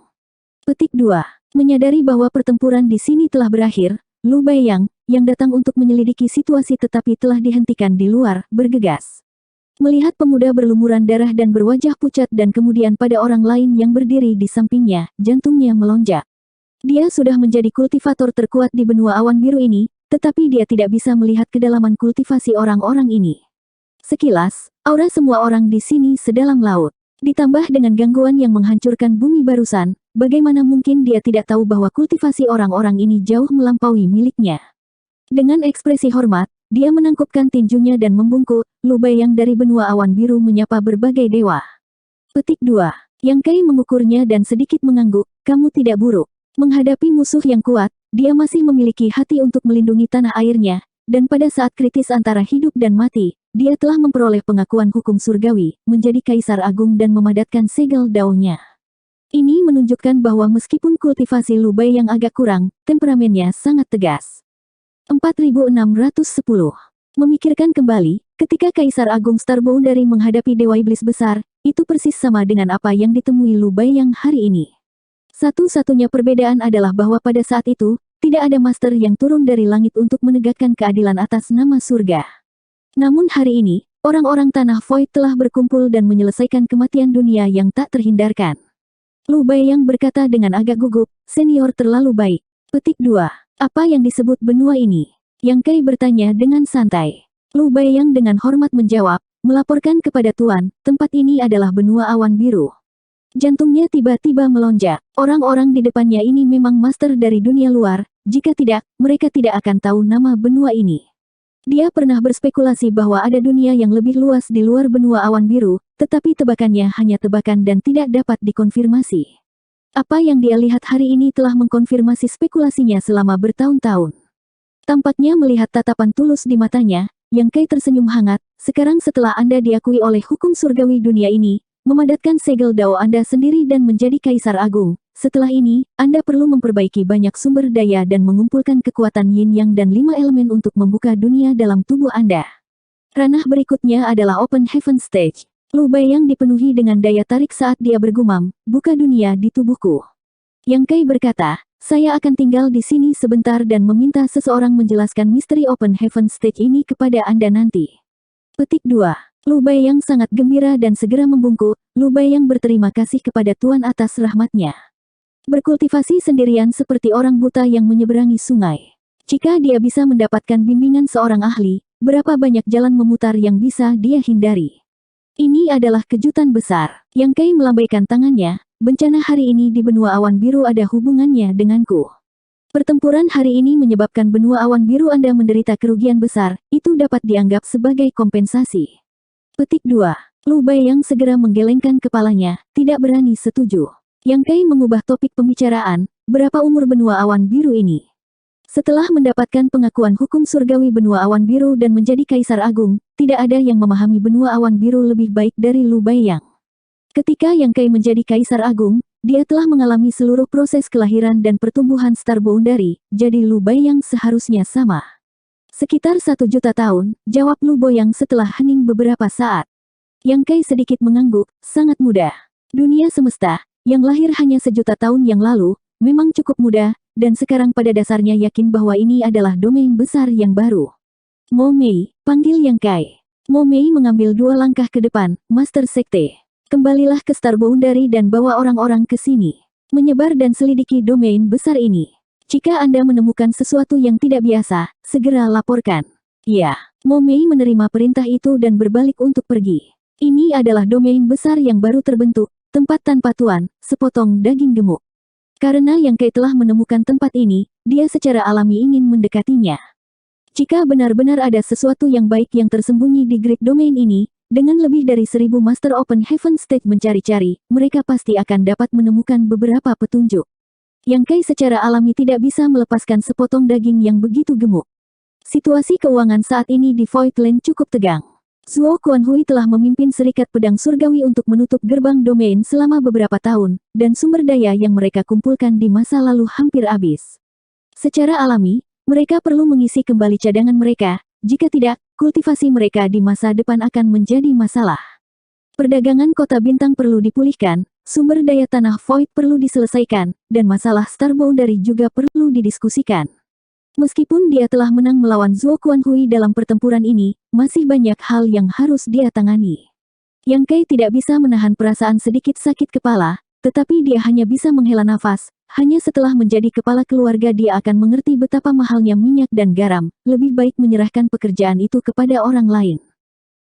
Petik 2. Menyadari bahwa pertempuran di sini telah berakhir, Lu Baiyang, yang datang untuk menyelidiki situasi tetapi telah dihentikan di luar, bergegas. Melihat pemuda berlumuran darah dan berwajah pucat dan kemudian pada orang lain yang berdiri di sampingnya, jantungnya melonjak. Dia sudah menjadi kultivator terkuat di benua awan biru ini, tetapi dia tidak bisa melihat kedalaman kultivasi orang-orang ini. Sekilas, aura semua orang di sini sedalam laut. Ditambah dengan gangguan yang menghancurkan bumi barusan, bagaimana mungkin dia tidak tahu bahwa kultivasi orang-orang ini jauh melampaui miliknya. Dengan ekspresi hormat, dia menangkupkan tinjunya dan membungkuk. Lu Baiyang dari benua awan biru menyapa berbagai dewa. Petik 2. Yang Kai mengukurnya dan sedikit mengangguk, kamu tidak buruk. Menghadapi musuh yang kuat, dia masih memiliki hati untuk melindungi tanah airnya, dan pada saat kritis antara hidup dan mati, dia telah memperoleh pengakuan hukum surgawi, menjadi Kaisar Agung dan memadatkan segel daunnya. Ini menunjukkan bahwa meskipun kultivasi Lu Baiyang agak kurang, temperamennya sangat tegas. 4610. Memikirkan kembali, ketika Kaisar Agung Star Boundary menghadapi Dewa Iblis Besar, itu persis sama dengan apa yang ditemui Lu Baiyang hari ini. Satu-satunya perbedaan adalah bahwa pada saat itu, tidak ada master yang turun dari langit untuk menegakkan keadilan atas nama surga. Namun hari ini, orang-orang Tanah Void telah berkumpul dan menyelesaikan kematian dunia yang tak terhindarkan. Lu Baiyang berkata dengan agak gugup, senior terlalu baik. Petik 2. Apa yang disebut benua ini? Yang Kai bertanya dengan santai. Lu Baiyang dengan hormat menjawab, melaporkan kepada Tuan, tempat ini adalah benua awan biru. Jantungnya tiba-tiba melonjak. Orang-orang di depannya ini memang master dari dunia luar, jika tidak, mereka tidak akan tahu nama benua ini. Dia pernah berspekulasi bahwa ada dunia yang lebih luas di luar benua awan biru, tetapi tebakannya hanya tebakan dan tidak dapat dikonfirmasi. Apa yang dia lihat hari ini telah mengkonfirmasi spekulasinya selama bertahun-tahun. Tampaknya melihat tatapan tulus di matanya, Yang Kai tersenyum hangat, sekarang setelah Anda diakui oleh hukum surgawi dunia ini, memadatkan segel dao Anda sendiri dan menjadi Kaisar Agung, setelah ini, Anda perlu memperbaiki banyak sumber daya dan mengumpulkan kekuatan Yin Yang dan 5 elemen untuk membuka dunia dalam tubuh Anda. Ranah berikutnya adalah Open Heaven Stage. Lu Baiyang dipenuhi dengan daya tarik saat dia bergumam, buka dunia di tubuhku. Yang Kai berkata, saya akan tinggal di sini sebentar dan meminta seseorang menjelaskan misteri Open Heaven Stage ini kepada Anda nanti. Petik 2. Lu Baiyang sangat gembira dan segera membungkuk. Lu Baiyang berterima kasih kepada Tuan atas rahmatnya. Berkultivasi sendirian seperti orang buta yang menyeberangi sungai. Jika dia bisa mendapatkan bimbingan seorang ahli, berapa banyak jalan memutar yang bisa dia hindari. Ini adalah kejutan besar. Yang Kai melambaikan tangannya. Bencana hari ini di benua awan biru ada hubungannya denganku. Pertempuran hari ini menyebabkan benua awan biru Anda menderita kerugian besar, itu dapat dianggap sebagai kompensasi. Petik 2. Lu Baiyang segera menggelengkan kepalanya, tidak berani setuju. Yang Kai mengubah topik pembicaraan, berapa umur benua awan biru ini? Setelah mendapatkan pengakuan hukum surgawi benua awan biru dan menjadi Kaisar Agung, tidak ada yang memahami benua awan biru lebih baik dari Lu Baiyang. Ketika Yang Kai menjadi Kaisar Agung, dia telah mengalami seluruh proses kelahiran dan pertumbuhan Star Boundary, jadi Lu Baiyang seharusnya sama. Sekitar 1 juta tahun, jawab Lu Baiyang setelah hening beberapa saat. Yang Kai sedikit mengangguk, sangat mudah. Dunia semesta, yang lahir hanya 1 juta tahun yang lalu, memang cukup mudah, dan sekarang pada dasarnya yakin bahwa ini adalah domain besar yang baru. Mo Mei, panggil Yang Kai. Mo Mei mengambil 2 langkah ke depan, Master Sekte. Kembalilah ke Star Boundary dan bawa orang-orang ke sini. Menyebar dan selidiki domain besar ini. Jika Anda menemukan sesuatu yang tidak biasa, segera laporkan. Ya, Mo Mei menerima perintah itu dan berbalik untuk pergi. Ini adalah domain besar yang baru terbentuk, tempat tanpa tuan, sepotong daging gemuk. Karena Yang Kai telah menemukan tempat ini, dia secara alami ingin mendekatinya. Jika benar-benar ada sesuatu yang baik yang tersembunyi di Great Domain ini, dengan lebih dari 1000 Master Open Heaven Stage mencari-cari, mereka pasti akan dapat menemukan beberapa petunjuk. Yang Kai secara alami tidak bisa melepaskan sepotong daging yang begitu gemuk. Situasi keuangan saat ini di Void Land cukup tegang. Zuo Kuanhui telah memimpin Serikat Pedang Surgawi untuk menutup gerbang domain selama beberapa tahun, dan sumber daya yang mereka kumpulkan di masa lalu hampir habis. Secara alami, mereka perlu mengisi kembali cadangan mereka, jika tidak, kultivasi mereka di masa depan akan menjadi masalah. Perdagangan kota bintang perlu dipulihkan, sumber daya tanah Void perlu diselesaikan, dan masalah Star Boundary juga perlu didiskusikan. Meskipun dia telah menang melawan Zuo Kuanhui dalam pertempuran ini, masih banyak hal yang harus dia tangani. Yang Kai tidak bisa menahan perasaan sedikit sakit kepala, tetapi dia hanya bisa menghela nafas. Hanya setelah menjadi kepala keluarga dia akan mengerti betapa mahalnya minyak dan garam, lebih baik menyerahkan pekerjaan itu kepada orang lain.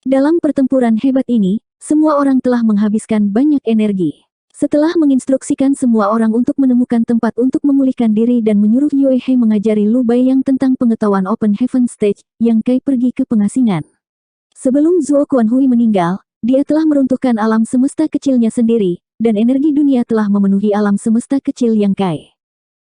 Dalam pertempuran hebat ini, semua orang telah menghabiskan banyak energi. Setelah menginstruksikan semua orang untuk menemukan tempat untuk memulihkan diri dan menyuruh Yue He mengajari Lu Baiyang tentang pengetahuan Open Heaven Stage, Yang Kai pergi ke pengasingan. Sebelum Zuo Kuanhui meninggal, dia telah meruntuhkan alam semesta kecilnya sendiri, dan energi dunia telah memenuhi alam semesta kecil Yang Kai.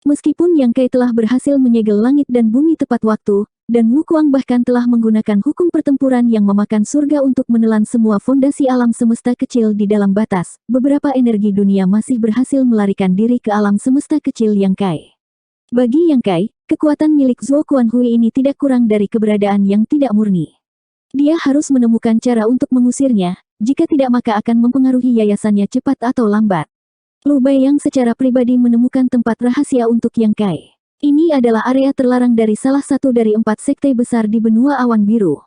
Meskipun Yang Kai telah berhasil menyegel langit dan bumi tepat waktu, dan Wu Kuang bahkan telah menggunakan hukum pertempuran yang memakan surga untuk menelan semua fondasi alam semesta kecil di dalam batas, beberapa energi dunia masih berhasil melarikan diri ke alam semesta kecil Yang Kai. Bagi Yang Kai, kekuatan milik Zuo Kuanhui ini tidak kurang dari keberadaan yang tidak murni. Dia harus menemukan cara untuk mengusirnya, jika tidak maka akan mempengaruhi yayasannya cepat atau lambat. Lu Baiyang secara pribadi menemukan tempat rahasia untuk Yang Kai. Ini adalah area terlarang dari salah satu dari 4 sekte besar di benua awan biru.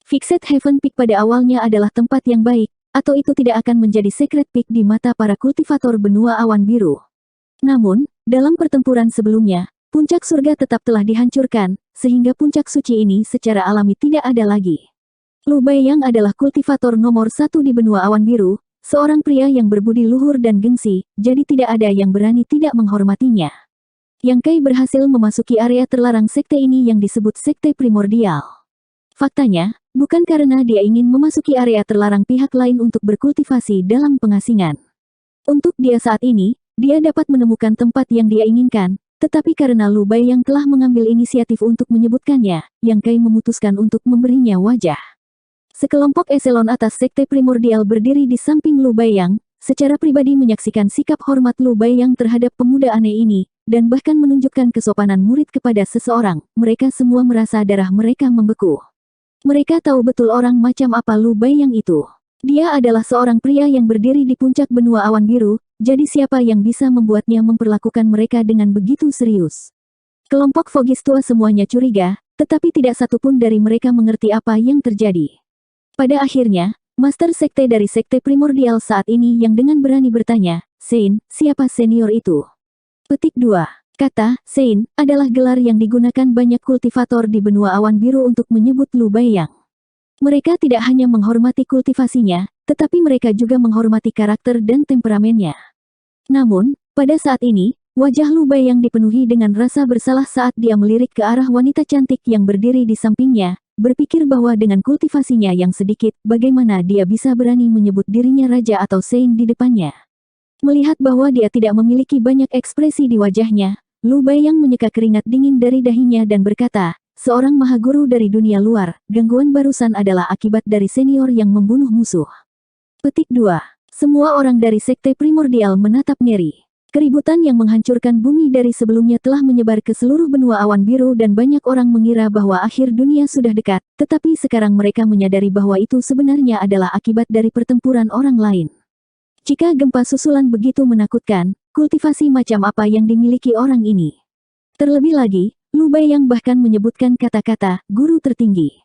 Fixed Heaven Peak pada awalnya adalah tempat yang baik, atau itu tidak akan menjadi Secret Peak di mata para kultivator benua awan biru. Namun, dalam pertempuran sebelumnya, puncak surga tetap telah dihancurkan, sehingga puncak suci ini secara alami tidak ada lagi. Lu Baiyang adalah kultivator nomor 1 di benua awan biru, seorang pria yang berbudi luhur dan gengsi, jadi tidak ada yang berani tidak menghormatinya. Yang Kai berhasil memasuki area terlarang sekte ini yang disebut sekte primordial. Faktanya, bukan karena dia ingin memasuki area terlarang pihak lain untuk berkultivasi dalam pengasingan. Untuk dia saat ini, dia dapat menemukan tempat yang dia inginkan, tetapi karena Lu Baiyang telah mengambil inisiatif untuk menyebutkannya, Yang Kai memutuskan untuk memberinya wajah. Sekelompok eselon atas sekte primordial berdiri di samping Lu Baiyang, secara pribadi menyaksikan sikap hormat Lu Baiyang terhadap pemuda aneh ini, dan bahkan menunjukkan kesopanan murid kepada seseorang. Mereka semua merasa darah mereka membeku. Mereka tahu betul orang macam apa Lu Baiyang itu. Dia adalah seorang pria yang berdiri di puncak benua awan biru, jadi siapa yang bisa membuatnya memperlakukan mereka dengan begitu serius? Kelompok Fogis tua semuanya curiga, tetapi tidak satupun dari mereka mengerti apa yang terjadi. Pada akhirnya, Master Sekte dari Sekte Primordial saat ini yang dengan berani bertanya, "Sein, siapa senior itu?" Petik 2. Kata Sein adalah gelar yang digunakan banyak kultivator di benua awan biru untuk menyebut Lu Baiyang. Mereka tidak hanya menghormati kultivasinya, tetapi mereka juga menghormati karakter dan temperamennya. Namun, pada saat ini, wajah Lu Baiyang dipenuhi dengan rasa bersalah saat dia melirik ke arah wanita cantik yang berdiri di sampingnya, berpikir bahwa dengan kultivasinya yang sedikit, bagaimana dia bisa berani menyebut dirinya raja atau Sein di depannya. Melihat bahwa dia tidak memiliki banyak ekspresi di wajahnya, Lu Baiyang menyeka keringat dingin dari dahinya dan berkata, "Seorang mahaguru dari dunia luar, gangguan barusan adalah akibat dari senior yang membunuh musuh." Petik 2. Semua orang dari Sekte Primordial menatap ngeri. Keributan yang menghancurkan bumi dari sebelumnya telah menyebar ke seluruh benua awan biru dan banyak orang mengira bahwa akhir dunia sudah dekat, tetapi sekarang mereka menyadari bahwa itu sebenarnya adalah akibat dari pertempuran orang lain. Jika gempa susulan begitu menakutkan, kultivasi macam apa yang dimiliki orang ini? Terlebih lagi, Lu Baiyang bahkan menyebutkan kata-kata, "guru tertinggi."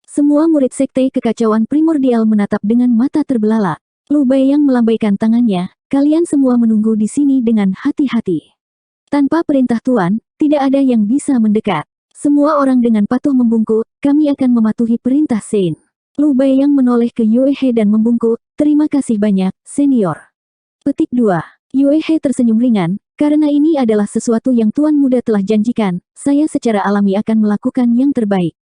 Semua murid Sekte Kekacauan Primordial menatap dengan mata terbelalak. Lu Baiyang melambaikan tangannya, "Kalian semua menunggu di sini dengan hati-hati. Tanpa perintah Tuan, tidak ada yang bisa mendekat." Semua orang dengan patuh membungkuk, "Kami akan mematuhi perintah Sein." Lu Baiyang menoleh ke Yue He dan membungkuk, "Terima kasih banyak, senior." Petik 2. Yue He tersenyum ringan, karena ini adalah sesuatu yang Tuan Muda telah janjikan, saya secara alami akan melakukan yang terbaik.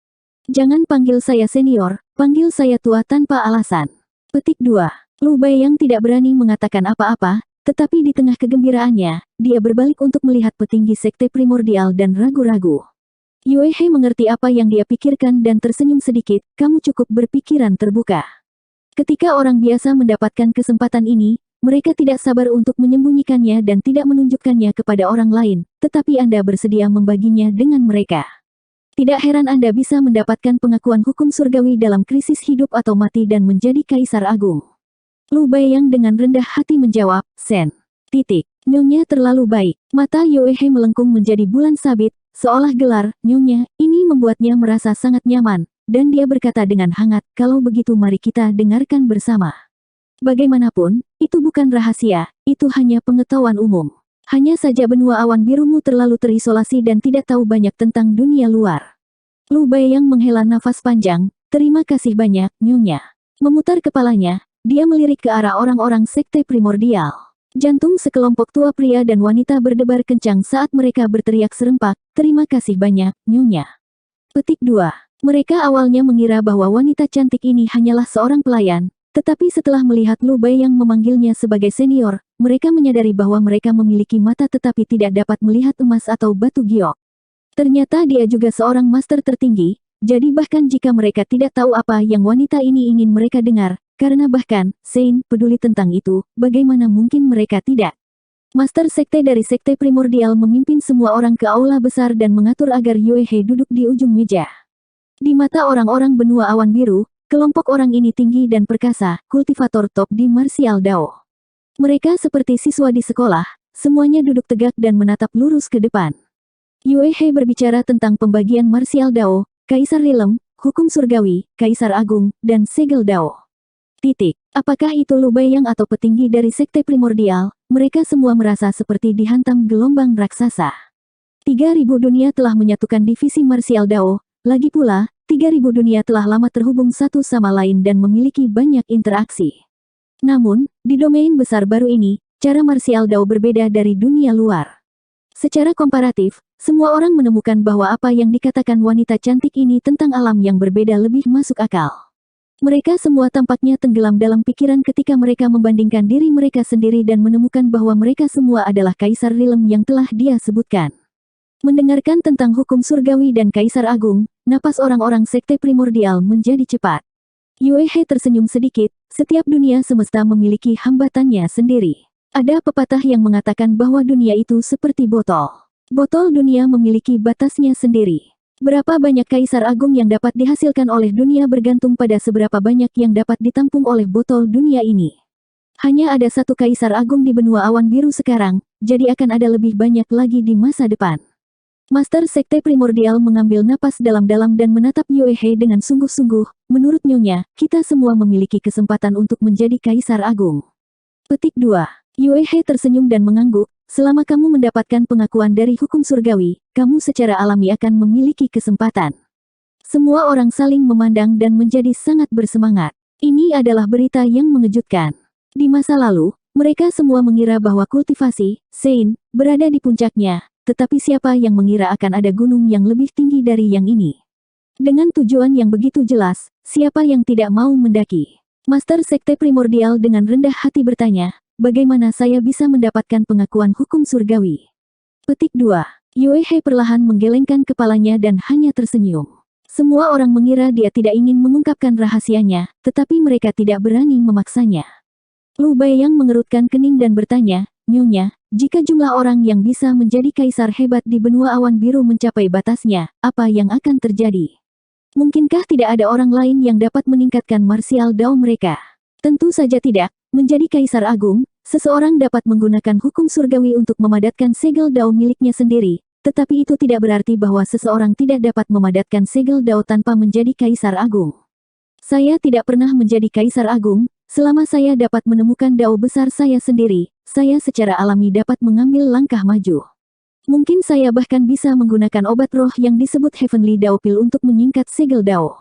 Jangan panggil saya senior, panggil saya tua tanpa alasan. Petik 2. Lu Bai yang tidak berani mengatakan apa-apa, tetapi di tengah kegembiraannya, dia berbalik untuk melihat petinggi sekte primordial dan ragu-ragu. Yue He mengerti apa yang dia pikirkan dan tersenyum sedikit, kamu cukup berpikiran terbuka. Ketika orang biasa mendapatkan kesempatan ini, mereka tidak sabar untuk menyembunyikannya dan tidak menunjukkannya kepada orang lain, tetapi Anda bersedia membaginya dengan mereka. Tidak heran Anda bisa mendapatkan pengakuan hukum surgawi dalam krisis hidup atau mati dan menjadi Kaisar Agung. Lu Bai yang dengan rendah hati menjawab, Sen. Nyonya terlalu baik. Mata Yue He melengkung menjadi bulan sabit, seolah gelar, Nyonya, ini membuatnya merasa sangat nyaman, dan dia berkata dengan hangat, kalau begitu mari kita dengarkan bersama. Bagaimanapun, itu bukan rahasia, itu hanya pengetahuan umum. Hanya saja benua awan birumu terlalu terisolasi dan tidak tahu banyak tentang dunia luar. Lu Bai yang menghela nafas panjang, terima kasih banyak, Nyonya. Memutar kepalanya, dia melirik ke arah orang-orang sekte primordial. Jantung sekelompok tua pria dan wanita berdebar kencang saat mereka berteriak serempak, terima kasih banyak, Nyonya. Petik 2. Mereka awalnya mengira bahwa wanita cantik ini hanyalah seorang pelayan, tetapi setelah melihat Lu Bai yang memanggilnya sebagai senior, mereka menyadari bahwa mereka memiliki mata tetapi tidak dapat melihat emas atau batu giok. Ternyata dia juga seorang master tertinggi, jadi bahkan jika mereka tidak tahu apa yang wanita ini ingin mereka dengar, karena bahkan, Sein, peduli tentang itu, bagaimana mungkin mereka tidak? Master sekte dari sekte primordial memimpin semua orang ke aula besar dan mengatur agar Yue He duduk di ujung meja. Di mata orang-orang benua awan biru, kelompok orang ini tinggi dan perkasa, kultivator top di martial Dao. Mereka seperti siswa di sekolah, semuanya duduk tegak dan menatap lurus ke depan. Yue He berbicara tentang pembagian martial Dao, Kaisar Rilem, Hukum Surgawi, Kaisar Agung, dan Segel Dao. Apakah itu Lu Bai yang atau petinggi dari sekte primordial, mereka semua merasa seperti dihantam gelombang raksasa. 3000 dunia telah menyatukan divisi martial Dao, lagi pula, 3000 dunia telah lama terhubung satu sama lain dan memiliki banyak interaksi. Namun, di domain besar baru ini, cara martial Dao berbeda dari dunia luar. Secara komparatif, semua orang menemukan bahwa apa yang dikatakan wanita cantik ini tentang alam yang berbeda lebih masuk akal. Mereka semua tampaknya tenggelam dalam pikiran ketika mereka membandingkan diri mereka sendiri dan menemukan bahwa mereka semua adalah Kaisar Rilem yang telah dia sebutkan. Mendengarkan tentang hukum surgawi dan Kaisar Agung, napas orang-orang sekte primordial menjadi cepat. Yue He tersenyum sedikit, setiap dunia semesta memiliki hambatannya sendiri. Ada pepatah yang mengatakan bahwa dunia itu seperti botol. Botol dunia memiliki batasnya sendiri. Berapa banyak Kaisar Agung yang dapat dihasilkan oleh dunia bergantung pada seberapa banyak yang dapat ditampung oleh botol dunia ini. Hanya ada satu Kaisar Agung di benua awan biru sekarang, jadi akan ada lebih banyak lagi di masa depan. Master Sekte Primordial mengambil napas dalam-dalam dan menatap Yue He dengan sungguh-sungguh, menurut Nyonya, kita semua memiliki kesempatan untuk menjadi Kaisar Agung. Petik 2. Yue He tersenyum dan mengangguk, selama kamu mendapatkan pengakuan dari hukum surgawi, kamu secara alami akan memiliki kesempatan. Semua orang saling memandang dan menjadi sangat bersemangat. Ini adalah berita yang mengejutkan. Di masa lalu, mereka semua mengira bahwa kultivasi, Sein, berada di puncaknya, tetapi siapa yang mengira akan ada gunung yang lebih tinggi dari yang ini? Dengan tujuan yang begitu jelas, siapa yang tidak mau mendaki? Master Sekte Primordial dengan rendah hati bertanya, bagaimana saya bisa mendapatkan pengakuan hukum surgawi? Petik 2. Yue He perlahan menggelengkan kepalanya dan hanya tersenyum. Semua orang mengira dia tidak ingin mengungkapkan rahasianya, tetapi mereka tidak berani memaksanya. Lu Bai yang mengerutkan kening dan bertanya, Nyonya, jika jumlah orang yang bisa menjadi kaisar hebat di benua awan biru mencapai batasnya, apa yang akan terjadi? Mungkinkah tidak ada orang lain yang dapat meningkatkan martial Dao mereka? Tentu saja tidak. Menjadi Kaisar Agung, seseorang dapat menggunakan hukum surgawi untuk memadatkan segel Dao miliknya sendiri, tetapi itu tidak berarti bahwa seseorang tidak dapat memadatkan segel Dao tanpa menjadi Kaisar Agung. Saya tidak pernah menjadi Kaisar Agung, selama saya dapat menemukan Dao besar saya sendiri, saya secara alami dapat mengambil langkah maju. Mungkin saya bahkan bisa menggunakan obat roh yang disebut Heavenly Dao Pill untuk menyingkat segel Dao.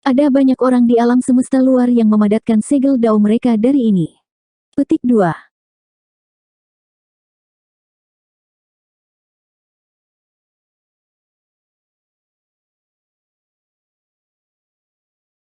Ada banyak orang di alam semesta luar yang memadatkan segel Dao mereka dari ini. Petik 2.